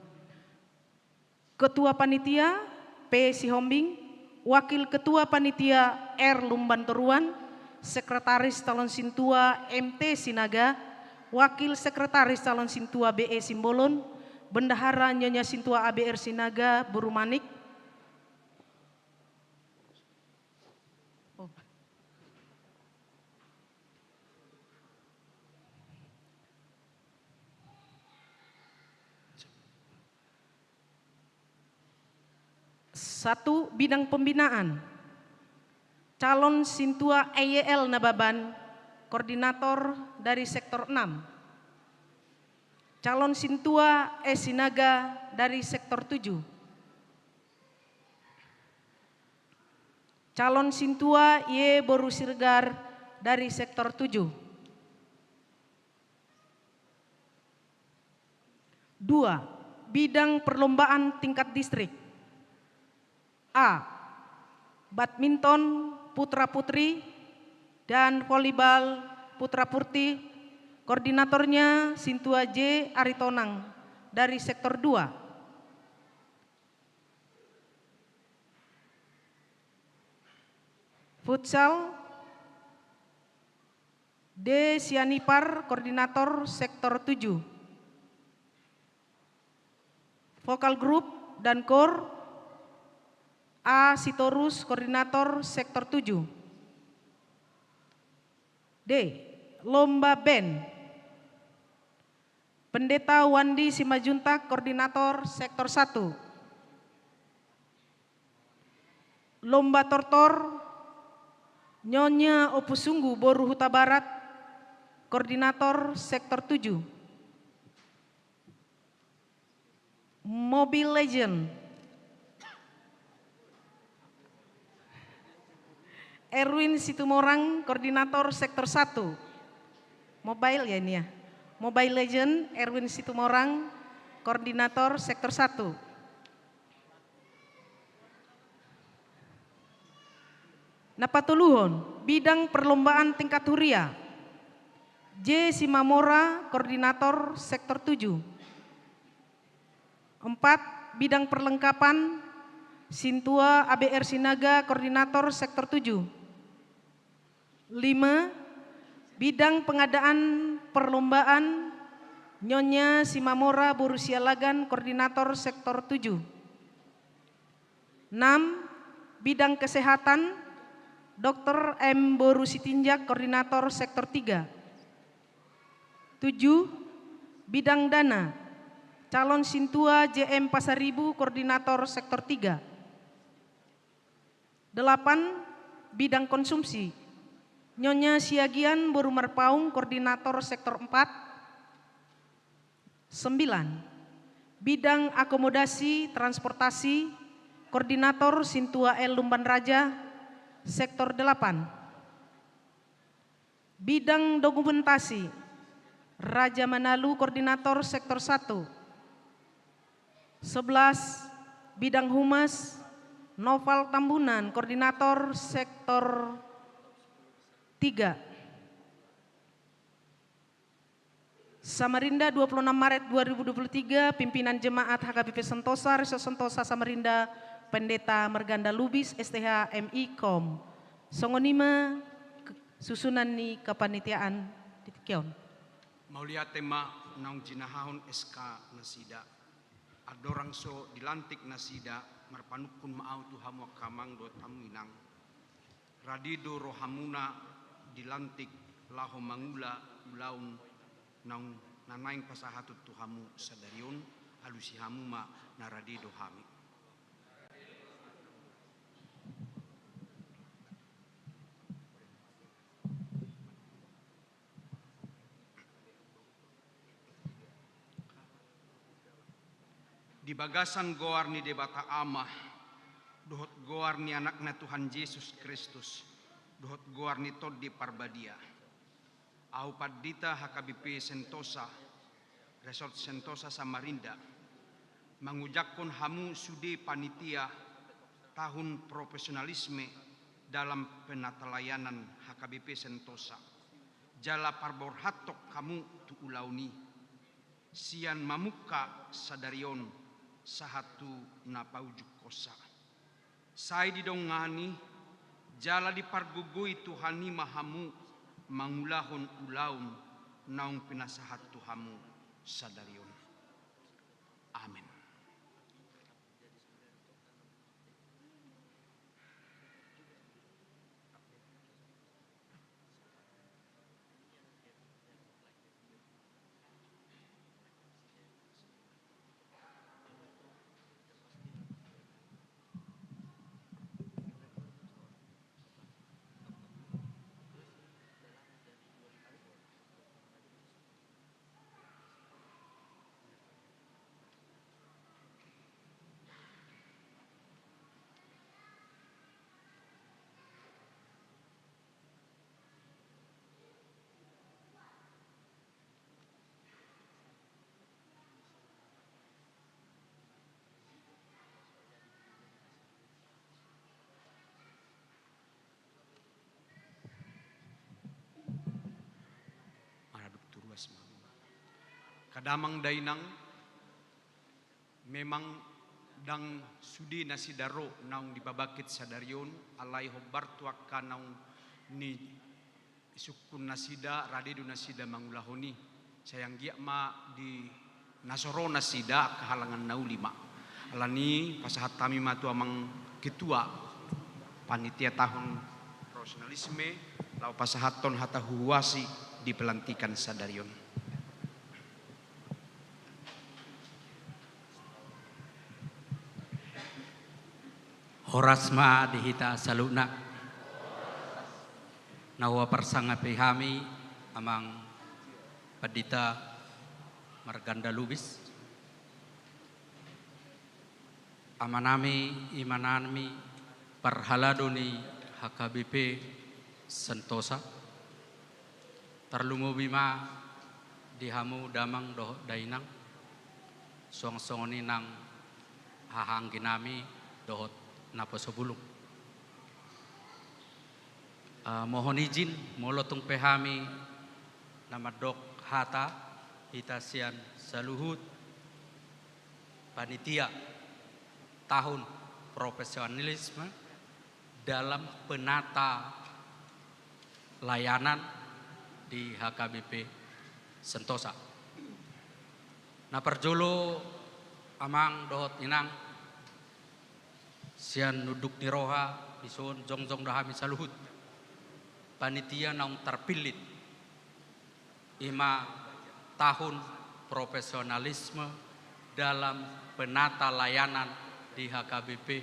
Ketua Panitia P. Sihombing. Wakil Ketua Panitia R. Lumbantoruan. Sekretaris Calon Sintua MT Sinaga. Wakil Sekretaris Calon Sintua BE Simbolon. Bendahara Nyonya Sintua ABR Sinaga Burumanik. Satu, bidang pembinaan. Calon Sintua EYL Nababan, koordinator dari sektor 6. Calon Sintua Sinaga dari sektor 7. Calon Sintua Y Boru Sirgar dari sektor 7. 2. Bidang perlombaan tingkat distrik. A. Badminton putra putri dan volleyball putra putri. Koordinatornya Sintua J Aritonang dari sektor 2. Futsal D Sianipar, koordinator sektor 7. Vokal grup dan kor A Sitorus, koordinator sektor 7. D. Lomba band Pendeta Wandi Simajuntak, koordinator sektor 1. Lomba tortor Nyonya Opusunggu Boru Huta Barat, koordinator sektor 7. Mobile Legend Erwin Situmorang, koordinator sektor 1. Mobile ya ini ya. Mobile Legend Erwin Situmorang, koordinator sektor 1. Napatuluhon, bidang perlombaan tingkat huria. J Simamora, koordinator sektor 7. 4. Bidang perlengkapan Sintua ABR Sinaga, koordinator sektor 7. 5. Bidang pengadaan perlombaan Nyonya Simamora Borusia Lagan, koordinator sektor 7. 6. Bidang kesehatan Dr. M. Boru Sitinjak, koordinator sektor 3. 7. Bidang dana Calon Sintua JM Pasaribu, koordinator sektor 3. 8. Bidang konsumsi Nyonya Siagian Boru Marpaung, koordinator sektor 4. 9. Bidang akomodasi transportasi koordinator Sintua L Lumban Raja, sektor 8. Bidang dokumentasi Raja Manalu, koordinator sektor 1. 11. Bidang humas Noval Tambunan, koordinator sektor 3. Samarinda 26 Maret 2023, pimpinan jemaat HKBP Sentosa, Reso Sentosa Samarinda, Pendeta Merganda Lubis, STH MI Kom. Songonima susunan ni kepanitiaan titikion. Maulia tema naung jinahahon SK Nasida. Adorang so dilantik Nasida, marpanukun maau tuhamu kamang do taminang. Radido rohamuna dilantik laho mangula ulaun naung nanaing pasahatut tuhamu sadarion alusihamu ma naradido hami. Di bagasan goar ni debata amah, dohot goar ni anaknya Tuhan Yesus Kristus, dohot goar ni Todi Parbadia. Au padita HKBP Sentosa, Resort Sentosa Samarinda, mengucapkan hamu sude panitia tahun profesionalisme dalam penatalayanan HKBP Sentosa. Jala parbor hatok kamu tu ulauni. Sian mamuka sadarion sahatu napaujuk kosa. Sai didongani jala dipargugui Tuhani mahamu mangulahon ulaun naung pinasahat Tuhamu sadarion. Amin. Kadamang dainang memang dang sudi nasidaro naung dibabakit sadarion alai hobar tuaka naung ni isukun nasida radedu nasida mangulahoni sayang gia ma di nasoro nasida kehalangan nau lima alani pasahat kami matu amang ketua panitia tahun profesionalisme lau pasahaton hata huwasi di pelantikan sadarion. Horasma dihita saluna nawa persanga pihami amang padita marganda lubis amanami imanami parhaladoni HKBP Sentosa terlungu bima dihamu damang doh dainang song-songoni nang hahangginami dohot napa sebulung. Mohon izin molotung pehami nama dok hata hitasian saluhut panitia tahun profesionalisme dalam penata layanan di HKBP Sentosa. Nah perjolo amang dohot inang sian nuduk niroha ison jongjong dahami saluhut panitia naung terpilih ima tahun profesionalisme dalam penata layanan di HKBP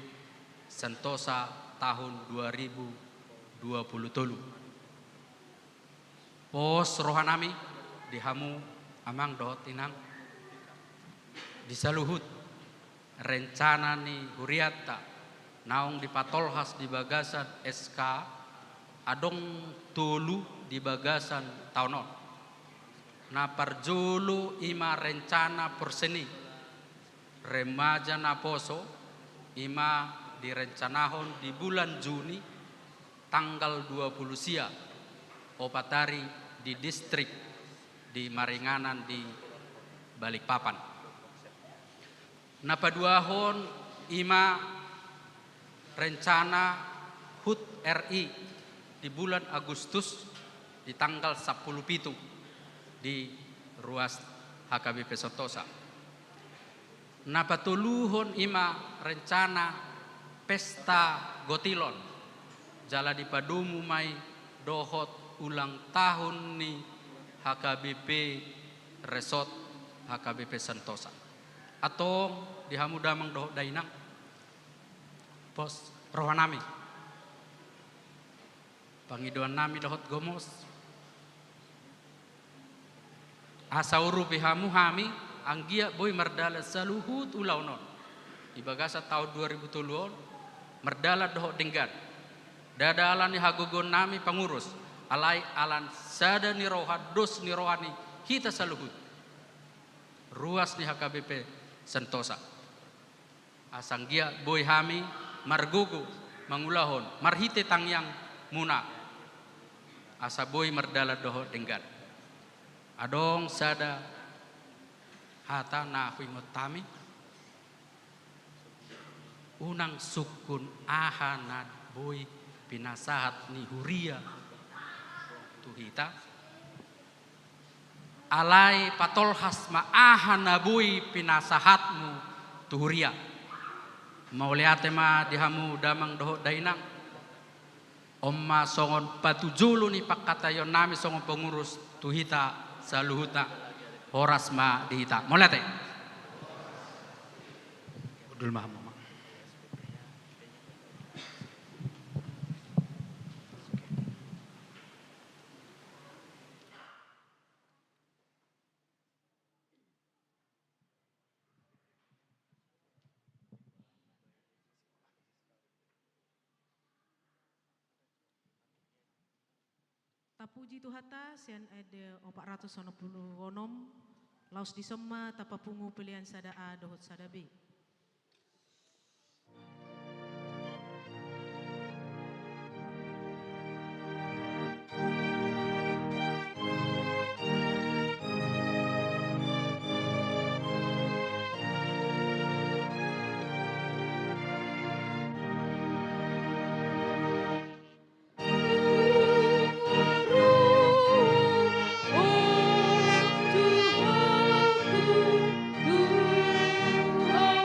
Sentosa tahun 2023. Pos rohanami dihamu amang dohot inang disaluhut rencana ni huriata naung di patolhas di bagasan SK adong tulu di bagasan taunon na parjulu ima rencana perseni remaja na poso ima direncanahon di bulan Juni tanggal 20 sia opatari di distrik di Maringanan di Balikpapan. Napa duahon ima rencana HUT RI di bulan Agustus di tanggal 10 pitu di ruas HKBP Sentosa. Napa tuluhon ima rencana pesta gotilon jala di padumu mai dohot ulang tahun ni HKBP Resort HKBP Sentosa atau dihamu damang dohot dainang pos rohanami pangiduan nami dohot gomos asauru pihamu hami anggia boy merdala saluhut ulaunon ibagasa tahun 2000 merdala dohot denggan dada alan hagogon nami pangurus alai alan sada niroha dos nirohani hita saluhut ruas ni HKBP Sentosa Asanggia boy hami margugu mangulahon marhite tangyang muna. Asa boy mardala doho denggan. Adong sada hata na hui motami. Unang sukun ahanad boy pinasahat ni huria tuhita. Alai patolhas maahan na boy pinasahatmu tuhuria. Mauliate ma dihamu damang doho dainang. Omma songon patujulu ni pakatayon nami songon pengurus tuhita saluhuta horas ma dihita. Mauliate. Udul mahamu. Tapuji Tuhata sian ede 490 wonom laos disema tapapungu pilihan sada A dohot sada B. Oh Tuhanku, Tuhan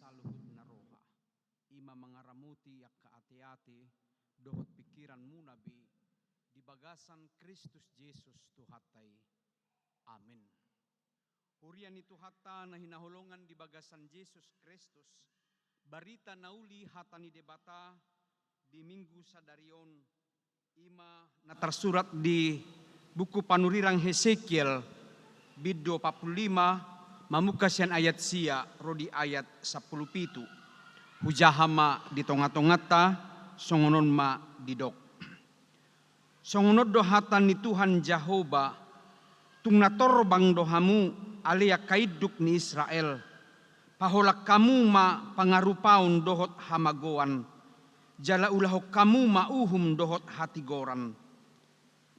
saluhut naroha. Ima mangaramuti yak kaati-ati dohot pikiran munabi di bagasan Kristus Yesus Tuhatai. Amin. Hurian itu hatta na hinahulongan di bagasan Yesus Kristus. Barita nauli hatani debata di minggu sadarion ima na tersurat di buku panurirang Hesekiel bid 45 mamukasian ayat sia rodi ayat 10 pitu. Hujahama di tonga-tongata songonon ma didok. Songonod dohatan ni Tuhan Jehovah tung natorbang dohamu alia kaiduk ni Israel. Paholak kamu ma pangarupaun dohot hamagoan. Jala ulahok kamu ma uhum dohot hatigoran.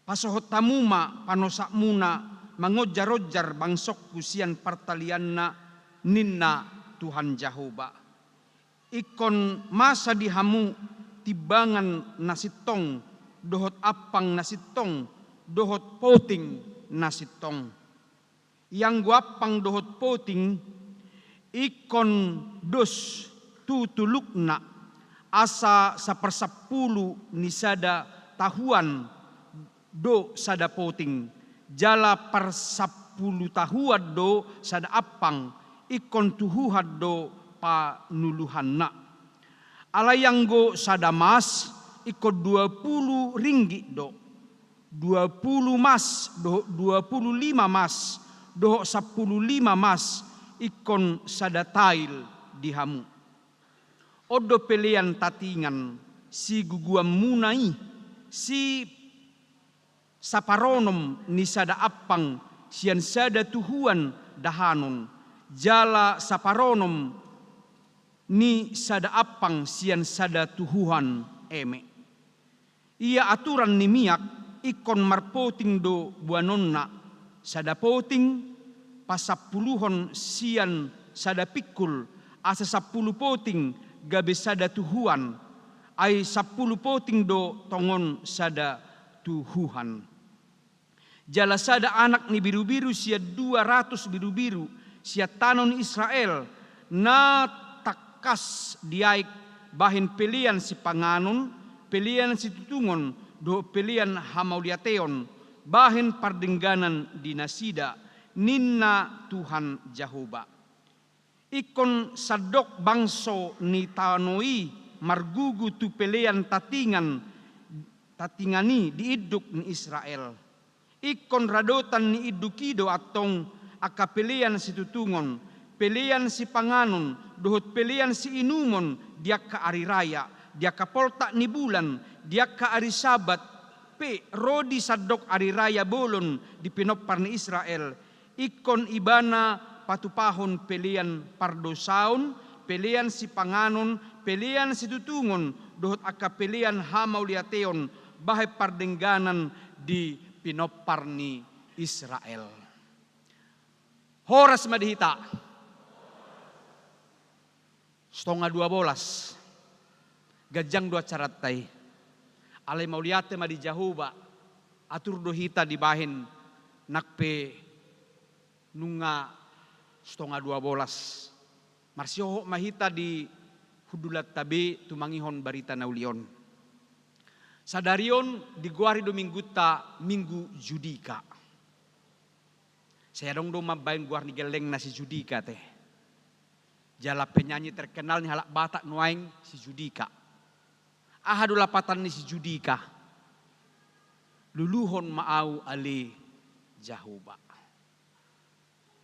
Pasohot tamu ma panosak muna mangojar-ojar bangsok kusian partalianna ninna Tuhan Jehovah. Ikon masa dihamu tibangan nasitong dohot apang nasitong dohot poting nasitong. Yang guapang dohot poting ikon dos tutulukna asa sapersapulu ni sada tahuan do sada poting jala per 10 tahuan do sada apang ikon tuhuhad do panuluhanna alayang go sada mas ikon 20 ringgit do 20 mas do 25 mas do 15 mas ikon sadatail dihamu. Odo pelean tatingan si guguam munai si saparonom ni sada apang sian sada tuhuan dahanon jala saparonom ni sada apang sian sada tuhuan eme. Ia aturan ni miak ikon marpoting do buanonna sada poting pasapuluhon sian sada pikul asa 10 poting gabe sada tuhuan ay 10 poting do tongon sada tuhuhan. Jala sada anak ni biru-biru sia 200 biru-biru sia tanon Israel na takas diaik bahin pelian si panganon pelian si tutungon do pelian hamauliateon bahin pardengganan dinasida ninna Tuhan Jehovah. Ikon sadok bangso ni tanoi margugu tu pelean tatingani di iduk ni Israel. Ikon radotan ni idukido atong akapelean si tutungon, pelean si panganon, dohot pelean si inumon, dia ka ari raya, dia ka polta ni bulan, dia ka ari sabat, pe rodi sadok ari raya bolon di pinopar ni Israel. Ikon ibana patupahon pelian pardosaun, pelian si panganon, pelian si tutungon, dohot aka pelian hamauliateon, bahay pardengganan di pinopar ni Israel. Horas madihita. 12:12. Gajang 2 caratay. Alay mauliate madi Jehovah. Atur dohita di bahin nakpe nunga 12:12. Marsyoho mahita di hudulat tabe tumangihon barita naulion. Sadarion diguari domingguta minggu Judika. Saya dong mabain guar ni geleng na si Judika teh. Jala penyanyi terkenal ni halak Batak nuaing si Judika. Ahadu lapatan ni si Judika. Luluhon maau ali Jehovah.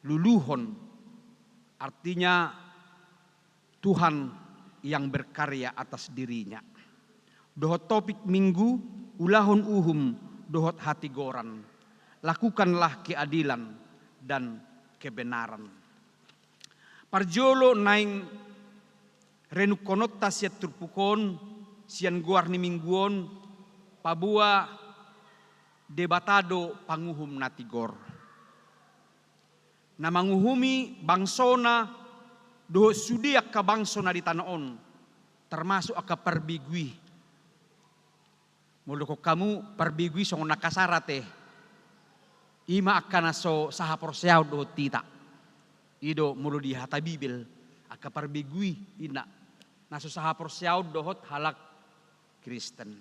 Luluhon artinya Tuhan yang berkarya atas dirinya. Dohot topik minggu ulahon uhum dohot hati goran. Lakukanlah keadilan dan kebenaran. Parjolo naing renukonota siat turpukon sian guar ni mingguon pabua debatado panguhum natigor. Na manguhumi bangsona do sudiak ka bangsona di tanaon termasuk aka perbigui. Muloko kamu perbigui songon nakasarate. Ima akan so saha porseau do tita. Ido mulu di hata bibil aka parbigui ina nasusaha porsiaw dohot halak Kristen.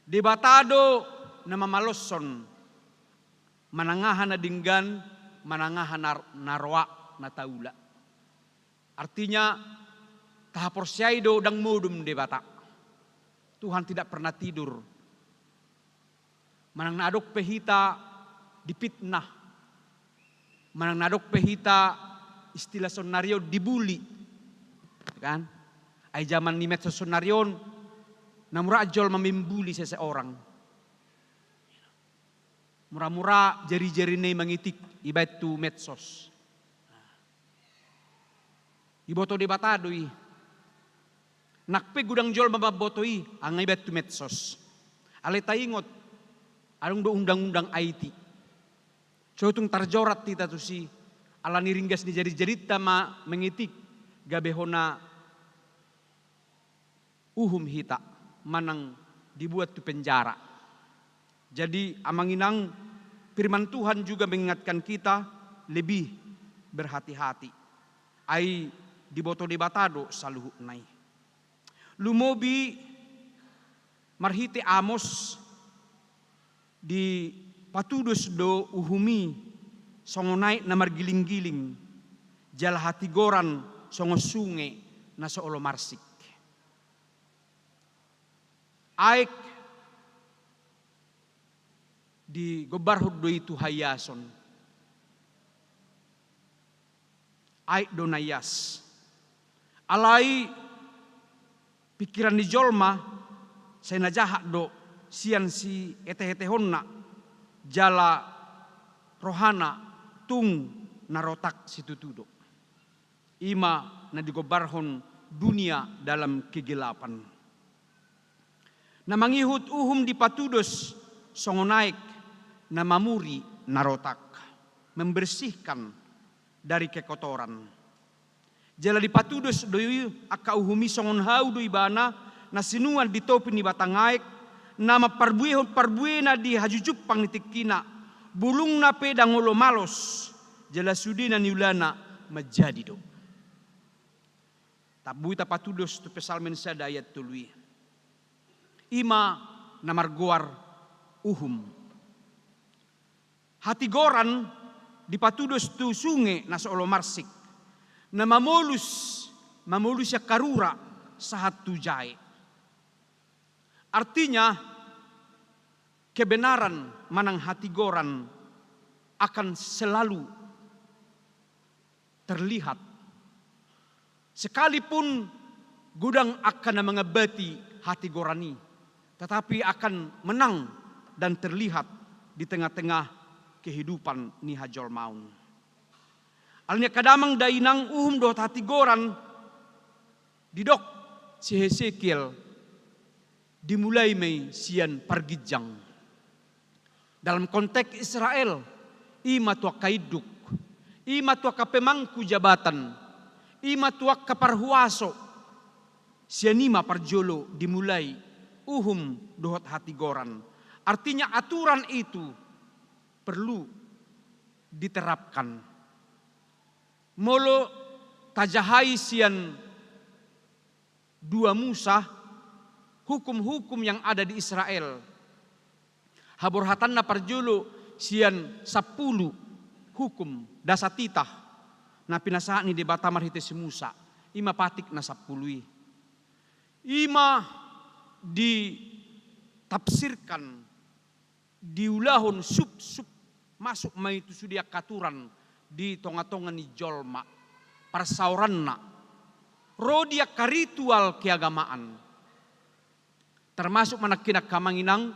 Debatado na mamalosson manangahan na dinggan, manangahan narwa na taula. Artinya tahaporsyay do dang modum debata. Tuhan tidak pernah tidur. Manang nadok pehita dipitnah. Manang nadok pehita istilah sonario dibuli. Kan? Ay zaman ni medsos sonarion namurajol memimbuli seseorang. Mura-mura jari-jari ne mangitik iba't tu medsos. Iboto debatadoi. Nakpe gudang jol mababotoi ang iba't tu medsos. Aleta ingot anong do undang-undang IT. Cotung tarjorat tita tu si ala niringgas ni jari-jarita mengitik gabehona uhum hita manang dibuat tu penjara. Jadi amanginang firman Tuhan juga mengingatkan kita lebih berhati-hati. Ai diboto debatado saluhu nai. Lumobi marhite Amos di patudos do uhumi songo naik na margiling-giling jala hatigoran songo sunge na soolo marsik. Aik di gobarhud do itu hayason. Aik do nayas. Alai pikiran di jolma saya najahat do sian si ete-etehonna jala rohana tung narotak situtudo. Ima na digobarhon dunia dalam kegelapan. Na mangihut uhum di patudos songo naik na mamuri narotak. Membersihkan dari kekotoran. Jala di patudos doi aka uhumi songon hau doi bana na sinuan di topi ni batangaik nama parbuena di hajujupang nitikina bulung na pedang ulo malos jala sudina niulana majadi do. Tabui tapatudos tu pesalmen sada ayat tului. Ima namargoar uhum. Hatigoran di patudos tu sunge na soolo marsik. Na mamolus ya karura sahat tujai. Artinya kebenaran manang hatigoran akan selalu terlihat. Sekalipun gudang akan mengabati hati gorani, tetapi akan menang dan terlihat di tengah-tengah kehidupan ni hajol maun. Alnya kadamang dainang uhum do hati goran didok si Hesekiel dimulai mei sian pargijang. Dalam konteks Israel, ima tua kaiduk, ima tua kapemangku jabatan, ima tua kaparhuaso, sianima parjolo dimulai uhum dohot hati goran. Artinya aturan itu perlu diterapkan. Molo tajahai sian dua Musa, hukum-hukum yang ada di Israel. Haborhatanna parjolo sian 10 hukum dasatitah. Na pinasahan ni debata marhite si Musa. Ima patik na 10. Ima ditafsirkan diulahon sup masuk mai itu sudia katuran di tonga-tonga ni jolma parsauranna rodia karitual keagamaan termasuk manakina kamanginang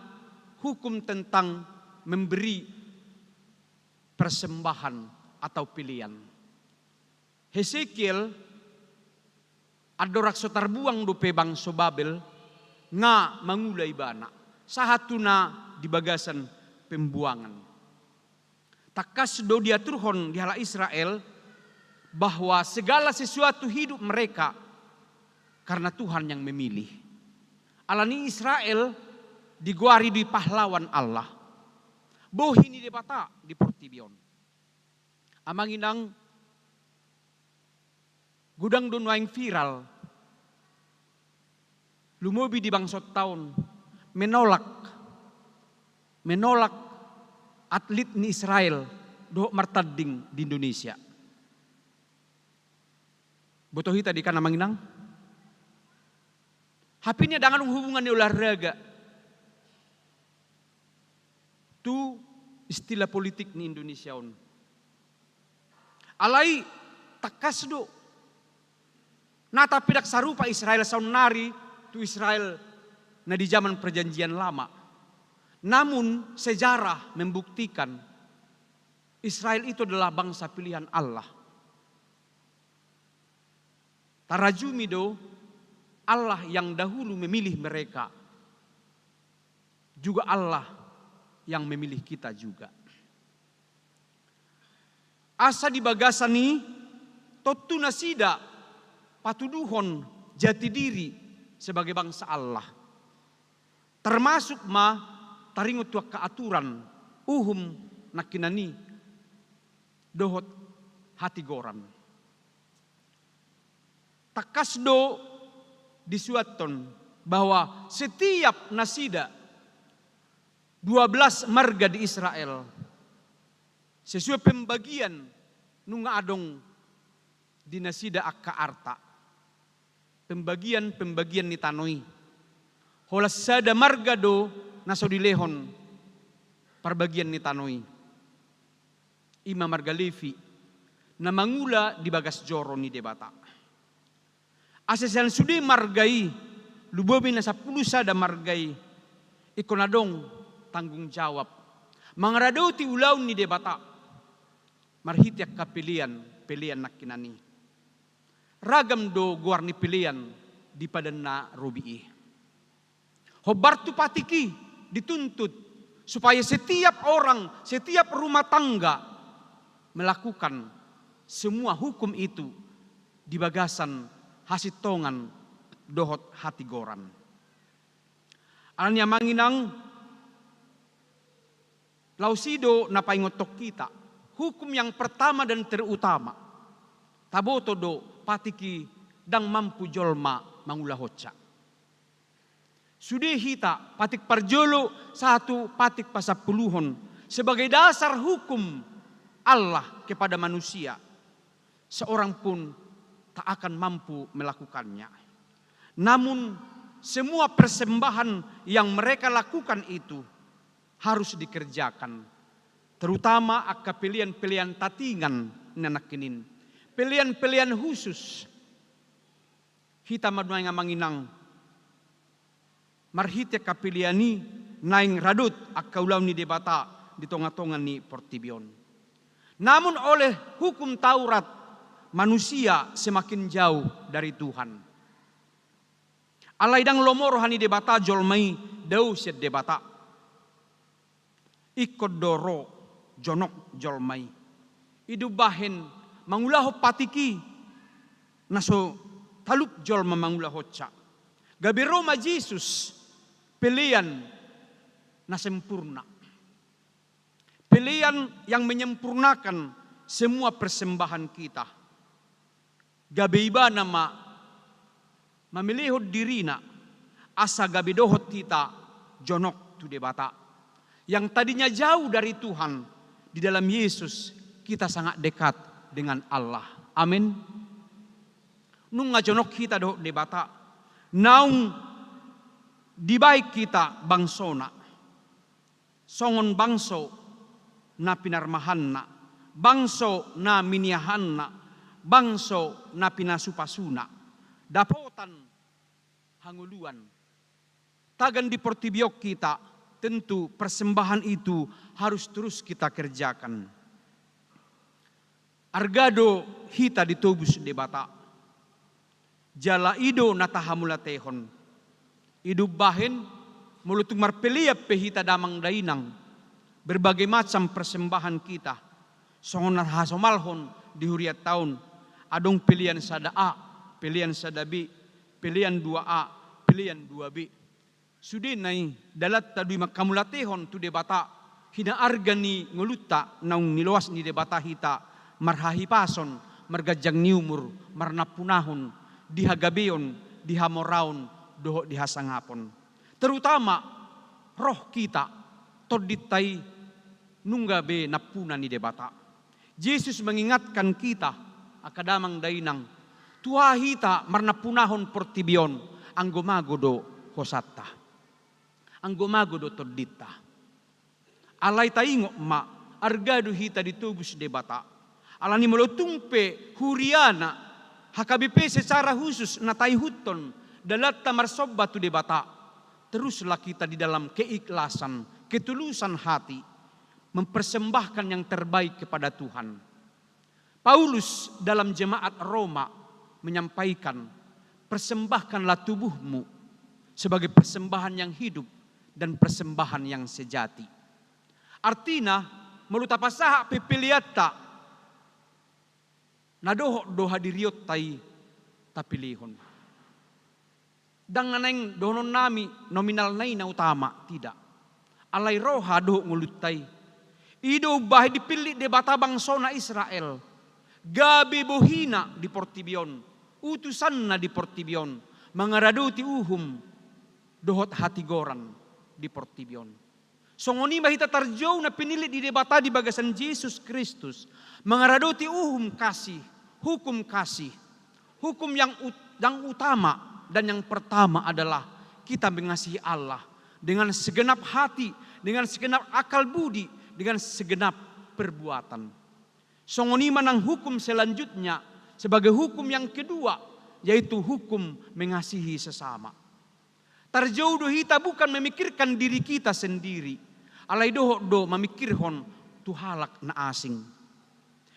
hukum tentang memberi persembahan atau pilihan. Hesekiel adorak sotarbuang dope bangso Babel nga mangulai bana sahatuna di bagasan pembuangan. Takas do diaturhon di hala Israel bahwa segala sesuatu hidup mereka karena Tuhan yang memilih. Alani Israel diguari di pahlawan Allah. Bohini debata di Portibion. Amanginang Gudang don waing viral. Lumobi di bangsot tahun menolak atlet ni Israel do martading di Indonesia. Botoh hita di kana manginang. Hapinya dengan hubungan ni olahraga. Tu istilah politik ni Indonesia on. Alai takas do. Nata pidak sarupa Israel saun nari tu Israel na di zaman perjanjian lama. Namun sejarah membuktikan Israel itu adalah bangsa pilihan Allah. Tarajumi do Allah yang dahulu memilih mereka. Juga Allah yang memilih kita juga. Asa di bagasani totu nasida patuduhon jati diri sebagai bangsa Allah. Termasuk taringot tua keaturan uhum nakinani dohot hati goran. Takasdo disuaton bahwa setiap nasida 12 marga di Israel sesuai pembagian nunga adong di nasida akka arta. Pembagian ni tanoi. Holas sada marga do naso dilehon perbagian ni tanoi. Ima marga Levi na mangula di bagas joro ni debata. Asesan sudi margai lubobi na 10 sada margai ikonadong tanggung jawab. Mangarado ti ulaw ni debata. Marhitiak pilihan nakinani. Ragam do guarni pilihan di padanna rubii. Hobartu patiki dituntut supaya setiap orang, setiap rumah tangga melakukan semua hukum itu di bagasan hasitongan dohot hati goran. Alanya manginang lausido napaingotok kita. Hukum yang pertama dan terutama. Taboto do patiki dang mampu jolma mangulah hoca. Sudi hita patik parjolo 1 patik pasapuluhon sebagai dasar hukum Allah kepada manusia. Seorang pun tak akan mampu melakukannya. Namun semua persembahan yang mereka lakukan itu harus dikerjakan. Terutama akka pilihan-pilihan tatingan nanakinin. Pilihan-pilihan khusus. Hita maduay nga manginang. Marhite kapiliani naing radut akka ulaw ni debata di tonga-tongan ni Portibion. Namun oleh hukum Taurat manusia semakin jauh dari Tuhan. Alaidang lomoro hani debata jolmai dau set debata. Ikod doro jonok jolmai. Idu bahen mangulaho patiki naso talup jolma mangulaho ca. Gabiro ma Jesus pilihan na sempurna. Pilihan yang menyempurnakan semua persembahan kita. Gabe iba nama mamilihod dirina asa gabe dohot kita jonok tu debata. Yang tadinya jauh dari Tuhan, di dalam Yesus kita sangat dekat dengan Allah. Amin. Nung ngajonok kita dohot debata. Naung di baik kita bangsona. Songon bangso na pinarmahanna. Bangso na miniahanna. Bangso na pinasupasuna. Dapotan hanguluan. Tagan di portibiok kita. Tentu persembahan itu harus terus kita kerjakan. Argado hita ditobus debata. Jala ido natahamula tehon. Idu bahen mulutung marpeliap pehita damang dainang. Berbagai macam persembahan kita. Songon hasomalhon di huriat tahun. Adong pilihan sada A, pilihan sada B, pilihan 2A, pilihan 2B. Sudi nai dalat tadui makamulatehon tu debata hina arga ni nguluta naung niluas ni debata hita marhahi pason mergajang niumur, marnapunahon, dihagabeon, dihamoraon, doho dihasangapon. Terutama roh kita, toditai nunggabe napuna ni debata. Yesus mengingatkan kita, akadamang dainang, tuahita marnapunahon portibion, anggomagodo hosatta. Anggomagodo todita. Alay taingo ma, argado hita ditubus debata. Alani molotungpe huriana, hakabipe secara khusus na tayhuton, dalatta marsobba tu debata. Teruslah kita di dalam keikhlasan, ketulusan hati, mempersembahkan yang terbaik kepada Tuhan. Paulus dalam jemaat Roma menyampaikan, persembahkanlah tubuhmu sebagai persembahan yang hidup dan persembahan yang sejati. Artinya, melutapasaha pepiliata na doho hadiriot tay tapilihon. Danganeng donon nami nominal nai na utama, tidak. Alay roha doho ngulutay. Ido bahay dipilih de batabang sona Israel. Gabi bohina di Portibion. Utusan na di Portibion. Mangaraduti uhum dohot hatigoran di Portibion. Songoni mahita tarjau na pinili di debata di bagasan Yesus Kristus. Mangaraduti uhum kasih. Hukum kasih. Hukum yang utama dan yang pertama adalah kita mengasihi Allah dengan segenap hati, dengan segenap akal budi, dengan segenap perbuatan. Songoni manang hukum selanjutnya sebagai hukum yang kedua, yaitu hukum mengasihi sesama. Tarjaudo hita bukan memikirkan diri kita sendiri. Alay doho memikirhon tuhalak na asing.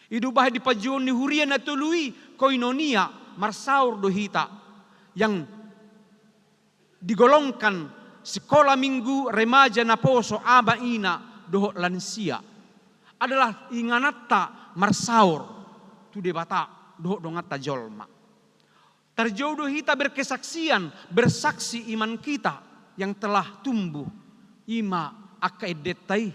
Idu bahay di pajon ni hurian na tului koinonia marsaur do hita yang digolongkan sekolah minggu remaja na poso aba ina doho lansia adalah inganatta marsaur tu debata doho dongata jolma. Terjodoh kita berkesaksian, bersaksi iman kita yang telah tumbuh. Ima akka edetai,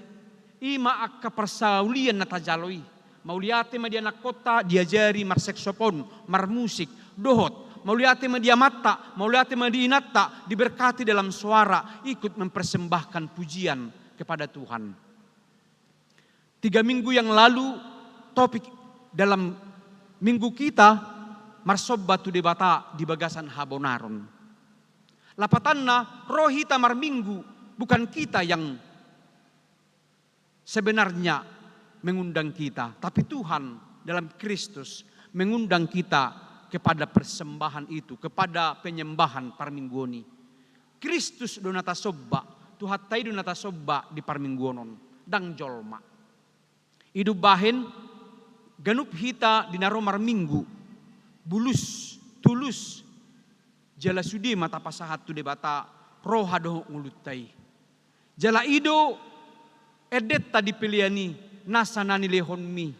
ima akka persaulian na tajaloi. Mauliate ma dia nakota diajari marseksopon, marmusik, dohot. Mauliate ma dia mata, mauliate ma diinata, diberkati dalam suara, ikut mempersembahkan pujian kepada Tuhan. 3 minggu yang lalu, topik dalam minggu kita, marsobba tu debata di bagasan Habonaron. Lapatanna rohita marminggu, bukan kita yang sebenarnya mengundang kita, tapi Tuhan dalam Kristus mengundang kita kepada persembahan itu, kepada penyembahan parmingguoni. Kristus donata sobba, Tuhatai donata sobba di parmingguonon, dang jolma. Hidup bahen, ganup hita dinaromar minggu, bulus, tulus, jala sudi mata pasahat tu debata, roha doho ngulutai. Jala ido, edet tadi piliani, nasa nani lehon mi,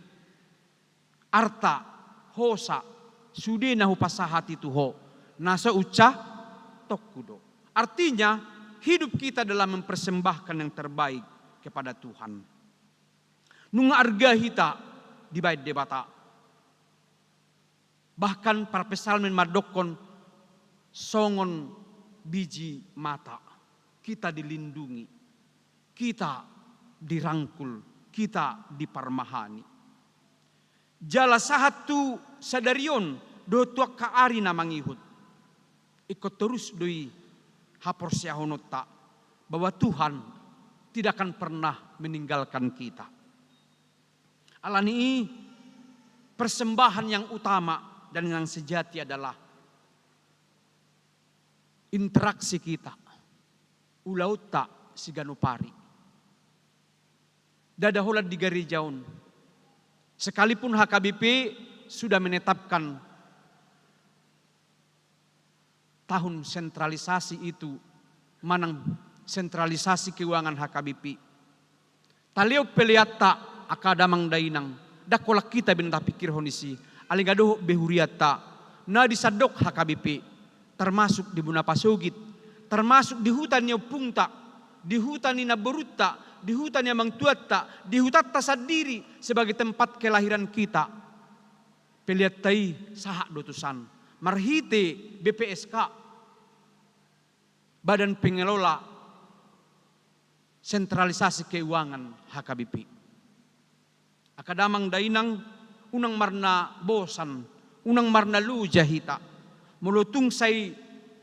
arta, hosa, sudi nahu pasahat itu ho, nasa uca, tokudo. Artinya, hidup kita dalam mempersembahkan yang terbaik kepada Tuhan. Nunga arga hita di bait debata. Bahkan para pesalmen madokon songon biji mata. Kita dilindungi. Kita dirangkul. Kita diparmahani. Jala sahatu sadarion do tuak kaari na mangihut. Ikut terus doi hapor siahonota bahwa Tuhan tidak akan pernah meninggalkan kita. Alani persembahan yang utama dan yang sejati adalah interaksi kita. Ulauta siganupari. Dadaholat di garijaun. Sekalipun HKBP sudah menetapkan tahun sentralisasi itu, manang sentralisasi keuangan HKBP. Taleo peliata akadamang dainang, dakolak kita benda pikir honisi, aligadoh behuriata, na disadok HKBP, termasuk di Bunapasugit, termasuk di hutan yang pungta, di hutan yang beruta, di hutan yang mangtuata, di hutan tasadiri sebagai tempat kelahiran kita. peliatai sahak dotusan. Marhite BPSK, Badan Pengelola Sentralisasi Keuangan HKBP. Akadamang dainang unang marna bosan, unang marna luja hita. Mulutung say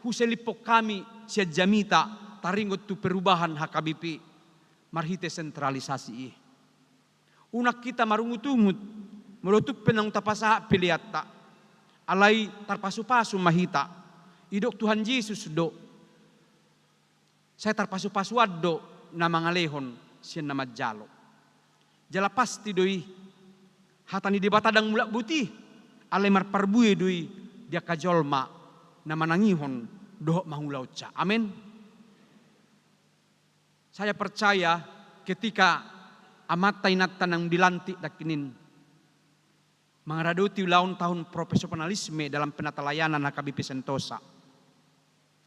huselipok kami siya jamita taringot tu perubahan HKBP. Marhite sentralisasi. Unak kita marungut-ungut, mulutuk penang tapasaha piliata. Alay tarpasu-pasu mahita. Idok Tuhan Yesus do. Saya tarpasu-pasu addo na mga lehon siya na madjalo. Jala pasti doi hatani di batadang mulak buti. Alay marparbuye doi dia kajolma na manangihon dohok mahulaw ca. Amin. Saya percaya ketika amatay natan ng dilantik dakinin menghadapi laun tahun profesionalisme dalam penata layanan HKBP Sentosa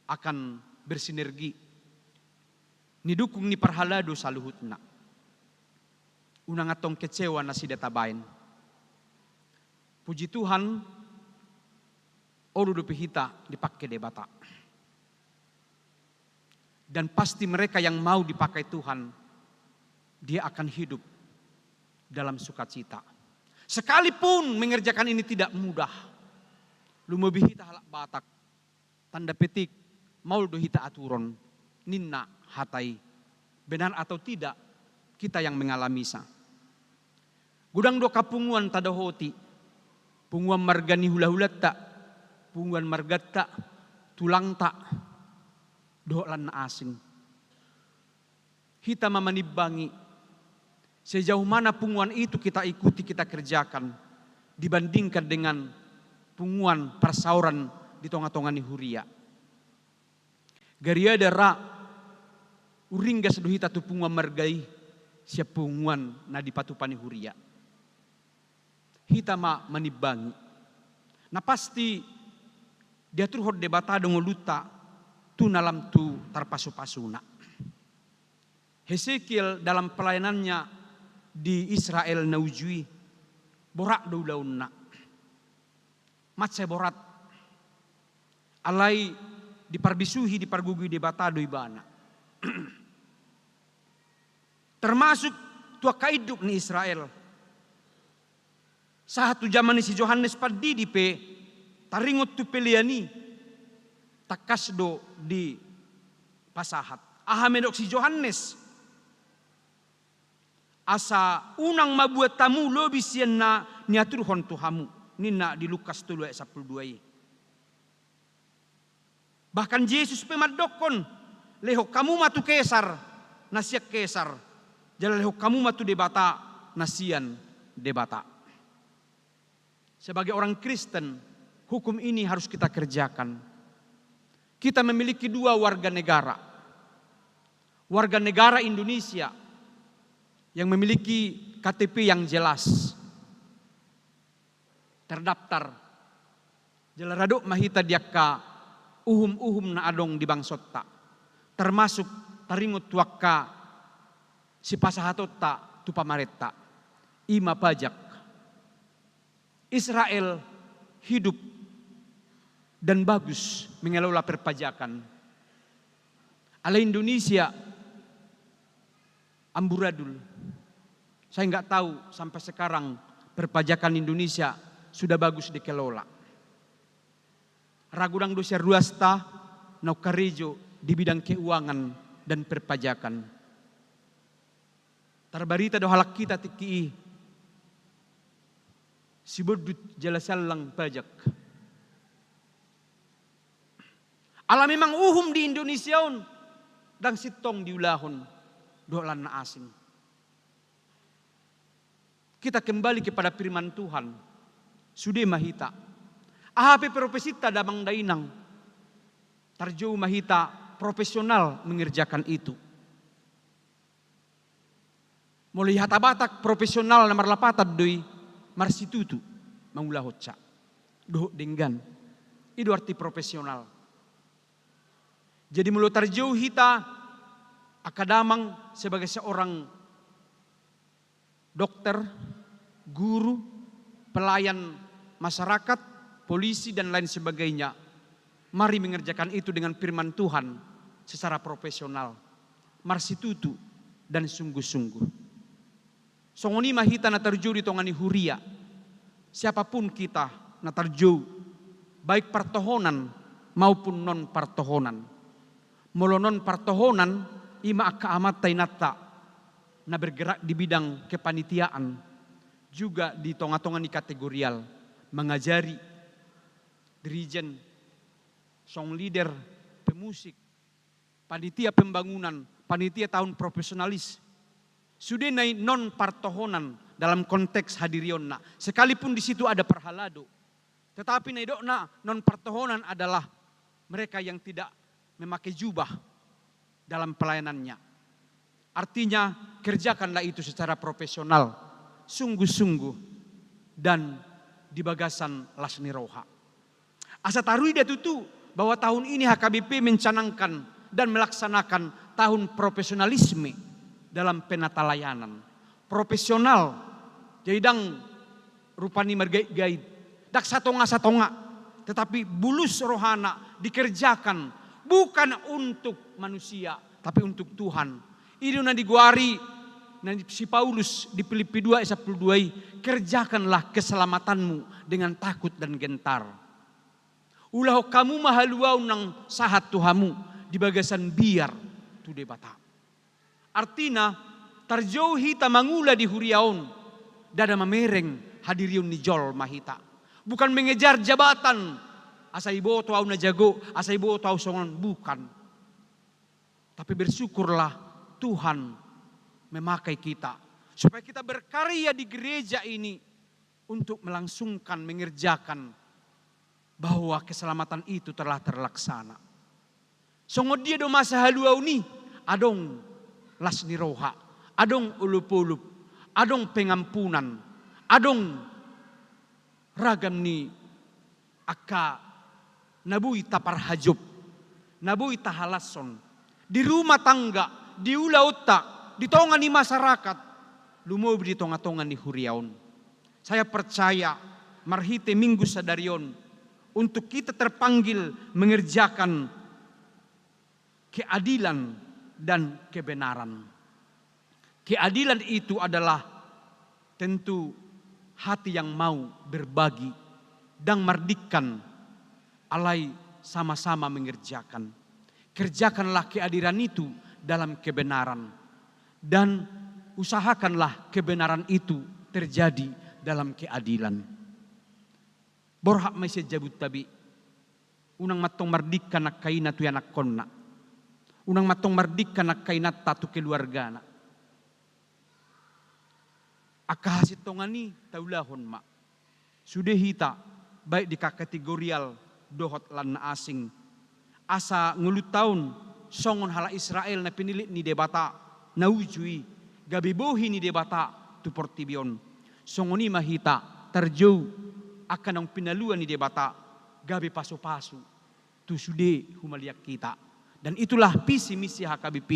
akan bersinergi nidukung ni parhalado sa luhutna. Unang atong kecewa na si databain. Puji Tuhan, oro dupihita dipakai debata. Dan pasti mereka yang mau dipakai Tuhan, dia akan hidup dalam sukacita. Sekalipun mengerjakan ini tidak mudah. Lumebihita halak batak. Tanda petik, mauldo hita aturon. Ninna hatai. Benar atau tidak, kita yang mengalami sa. Gudang do kapunguan tadahoti. Punguan margani hula-hulat tak. Punguan margat tak. Tulang tak. Dohlan na asing. Hita mamanibangi. Sejauh mana punguan itu kita ikuti, kita kerjakan. Dibandingkan dengan punguan persauran di tonga-tonga ni huria. Garia dara uringga seduhita tu punguan margai siap punguan na dipatupani huria. Hita ma manibangi. Na pasti dia turhod debata dengan luta tu nalam tu tarpasu-pasuna. Hesekiel dalam pelayanannya di Israel naujui borak daun-daunna. Mat saya borat. Alai diparbisuhi, dipargugui, debata doibana. Termasuk tua kaiduk ni Israel. Satu zaman si Yohanes padidi pe taringot tu peliani takasdo di pasahat. Ahamedok si Yohanes asa unang mabuat tamu lobi siyan na niaturhon tuhamu. Nina di Lukas 3:12. Bahkan Yesus pemadokon. Leho kamu matu kesar. Nasiak kesar. Jala leho kamu matu debata. Nasian debata. Sebagai orang Kristen, hukum ini harus kita kerjakan. Kita memiliki dua warga negara. Warga negara Indonesia yang memiliki KTP yang jelas, terdaftar, jalaradok mahita diaka uhum-uhum na adong di bangsotta, termasuk taringot tuaka si pasahatotta tu pamaretta, ima pajak. Israel hidup dan bagus mengelola perpajakan. Ala Indonesia amburadul. Saya nggak tahu sampai sekarang perpajakan Indonesia sudah bagus dikelola. Ragudang dosia ruasta naukarejo di bidang keuangan dan perpajakan. Terbarita do halak kita tiki si bodut jalasalang pajak. Ala memang uhum di Indonesia dan sitong diulahon dolan na asing. Kita kembali kepada firman Tuhan. Sudah mahita. Ahape profesita damang dainang. Tarjou mahita profesional mengerjakan itu. Mulai hata batak profesional na marlapatad doi marsitutu mangulahotsa. Doh denggan. Itu arti profesional. Jadi mulut tarjou hita akadamang sebagai seorang dokter, guru, pelayan masyarakat, polisi dan lain sebagainya. Mari mengerjakan itu dengan firman Tuhan secara profesional, marsitutu dan sungguh-sungguh. Songoni mahita na tarjo di tongani huria. Siapapun kita na tarjo, baik partohonan maupun non partohonan. Molo non partohonan ima akaamatay nata na bergerak di bidang kepanitiaan, juga di tonga-tonga ni kategorial, mengajari, dirijen, song leader, pemusik, panitia pembangunan, panitia tahun profesionalis. Sudah naik non partohonan dalam konteks hadirionna, sekalipun di situ ada perhalado. Tetapi naidokna non partohonan adalah mereka yang tidak memakai jubah dalam pelayanannya. Artinya kerjakanlah itu secara profesional, sungguh-sungguh, dan di bagasan Lasni Roha. Asa tarui dia tutu bahwa tahun ini HKBP mencanangkan dan melaksanakan tahun profesionalisme dalam penatalayanan. Profesional, jadang rupani mergait-gait, dak satonga-satonga, tetapi bulus rohana dikerjakan bukan untuk manusia, tapi untuk Tuhan. Ini na diguari si Paulus di Filipi 2 ayat 12, kerjakanlah keselamatanmu dengan takut dan gentar. Ulah kamu mahaluau nang sahat Tuhamu di bagasan biar tu debata. Artina tarjauhi tamangula di huriaon dada mamereng hadiriun ni jol mahita. Bukan mengejar jabatan, asai boto au na jago, asai boto au songan, bukan. Tapi bersyukurlah Tuhan memakai kita supaya kita berkarya di gereja ini untuk melangsungkan, mengerjakan bahwa keselamatan itu telah terlaksana. Songod dia do masa haluau ni adong Lasni Roha, adong ulup-ulup, adong pengampunan, adong ragam ni akka nabui tapar hajub, nabui tahalason, di rumah tangga, di ulauta, di tongan ni masyarakat, lumob di tonga-tongan ni huriaon. Saya percaya marhite minggu sadarion untuk kita terpanggil mengerjakan keadilan dan kebenaran. Keadilan itu adalah tentu hati yang mau berbagi dan merdikkan, alai sama-sama mengerjakan. Kerjakanlah keadilan itu dalam kebenaran dan usahakanlah kebenaran itu terjadi dalam keadilan. Borhak may sejabut tabi, unang matong merdikkan nak kaina tu anak konna, unang matong merdikkan nak kaina tatu keluarga na. Akahasit tongani taulahon ma. Sudah hita baik di kategorial dohot lan asing. Asa ngelut tahun songon hala Israel na pinilit ni debata na ujui gabibohi ni debata tu portibion. Songoni mahita terjauh akan ang pinaluan ni debata gabi paso-paso tu sude humaliak kita. Dan itulah visi misi HKBP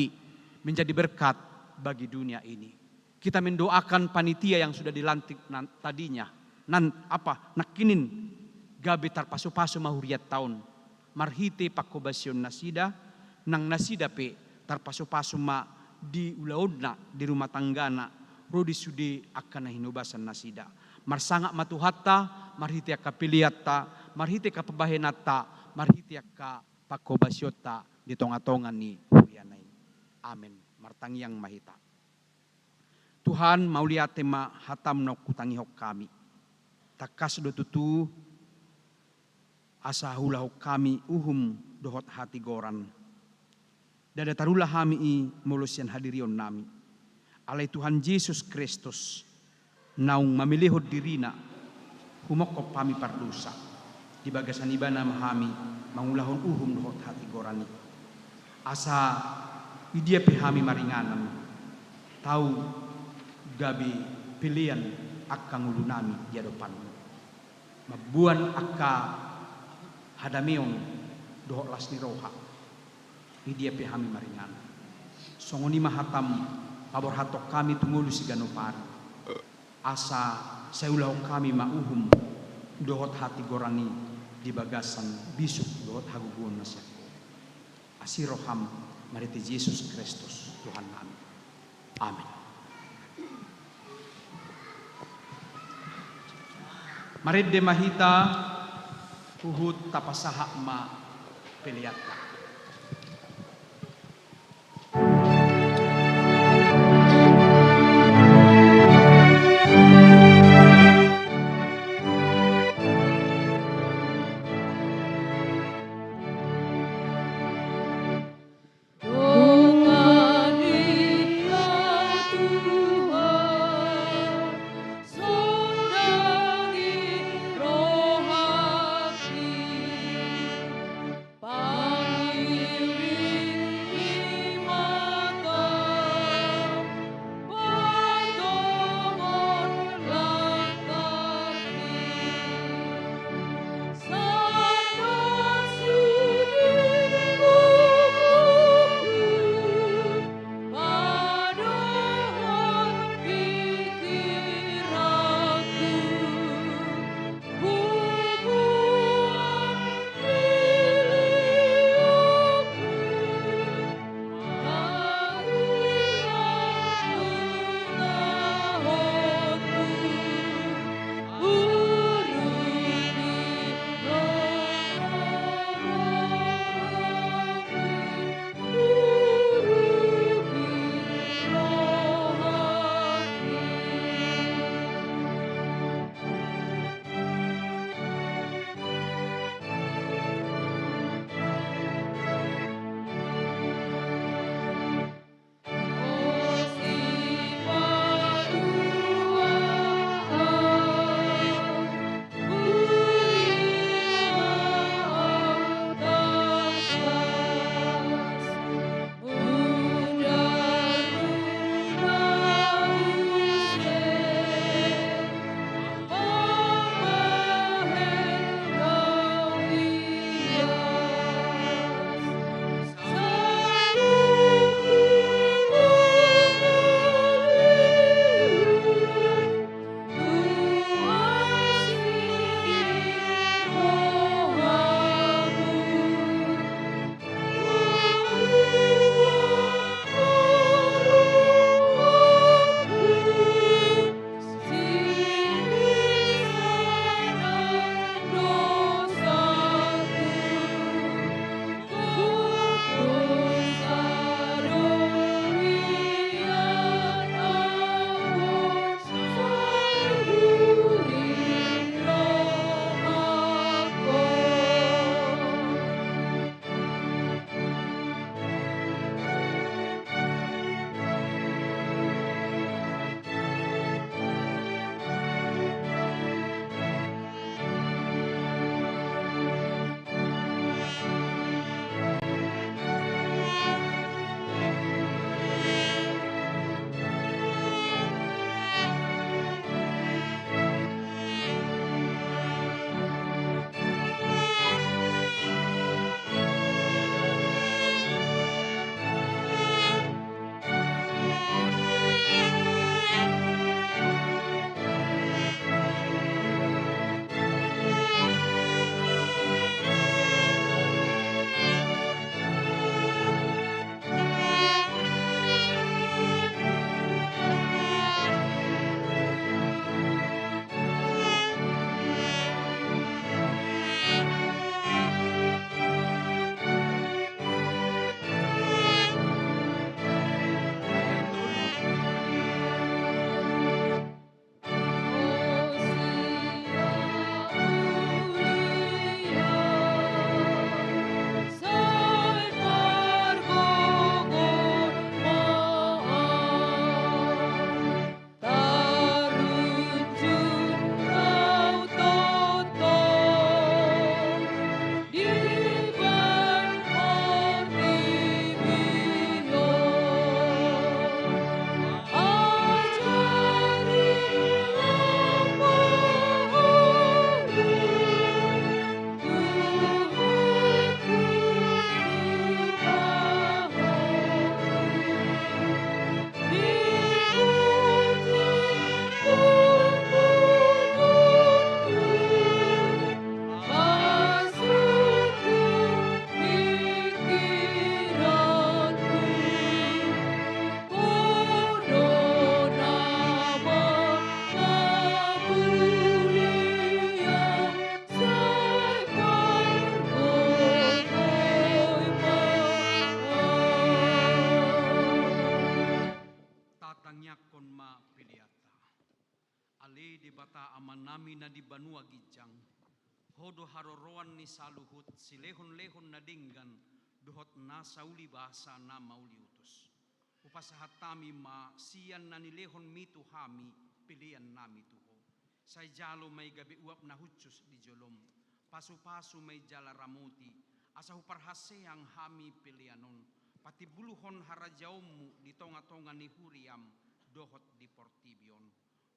menjadi berkat bagi dunia ini. Kita mendoakan panitia yang sudah dilantik tadinya. Nakinin gabi tarpaso-paso mahuriat tahun. Marhite pakobasyon nasida, nang nasida pe tarpaso-paso ma di ulaodna, di rumah tanggana, rodi sude akan nahinubasan nasida. Marsangak matuhatta, marhite ka piliatta, marhite ka pabahenata, marhite ka pakobasyota di tonga-tongan ni huyanay. Amen. Martangyang mahita. Tuhan mauliate ma hatam no kutangihok kami. Takas do tutu asa hulahok kami uhum dohot hati goran. Dada tarulah kami i molosyan hadirion nami. Alay Tuhan Yesus Kristus naung mamilihod dirina humokop kami pardusa. Di bagasan ibana mahami mangulahon uhum dohot hati gorani. Asa idia pehami maringanan. Tahu gabi pilihan akka ngulu nami di hadapanmu. Mabuan akka hadamion dohot Lasni Roha. Idia pehami maringan. Songoni mahatam pabor hatok kami tungulu si ganopari. Asa sayulaw kami mauhum dohot hati gorani di bagasan bisuk dohot hagugun nasya. Asiroham mariti Yesus Kristus Tuhan kami. Amin. Marid de mahita uhud tapasaha ma peliata. Pangeran Ale di bata aman nami na di banua gijang. Hodo haroroan ni saluhut silehon-lehon na dinggan dohot na sauli bahasa na mauli utus. Upasahat tami ma siyan na nilehon mitu hami pilihan nami tuho. Say jalo may gabi uap na hutsus di jolom. Pasu-pasu may jala ramuti. Asa huparhaseang hami pilihanon. Pati buluhon harajaumu di tonga-tonga ni huriam dohot di portibion.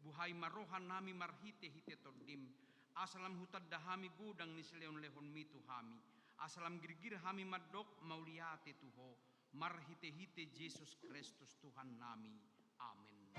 Buhay marohan nami marhite-hite todim. Asalam hutad dahami gudang ni sileon lehon mitu hami. Asalam girgir hami madok mauliate tuho. Marhite-hite Yesus Kristus Tuhan nami. Amen.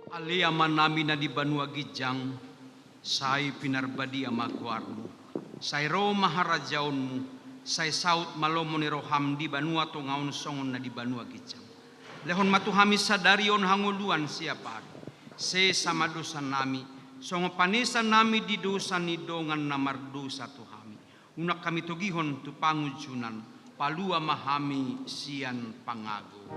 Aliaman nami na di banua gijang, say pinarbadi amakuarmu, say ro maharajaunmu, say saut malomo ni roham di banua to ngaun songon na di banua gijang. Lehon matuhami sadarion hanguluan siapa, se sama dosa nami, songo panisan nami di dosa ni dongan na mardosa tuhami. Unak kami tugihon tu pangujunan, palua mahami sian pangago.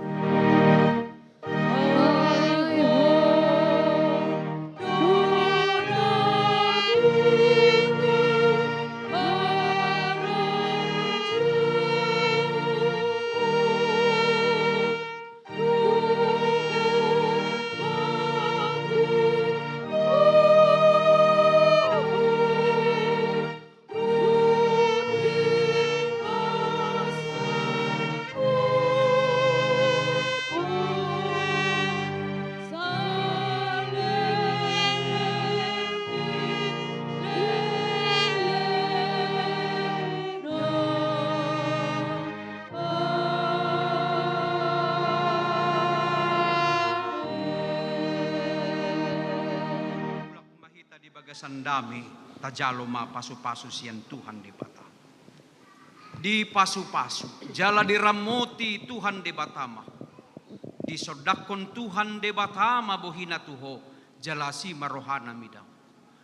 Sandami tajalo ma pasu-pasu sian Tuhan di bata. Di pasu-pasu jala diramoti Tuhan di batama. Di sodakon Tuhan di batama bohina tuho jalasi marohana midam.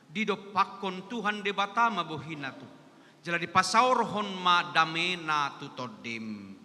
Di dopakon Tuhan di batama bohina tu. Jala di pasaurhon ma damena tutodim.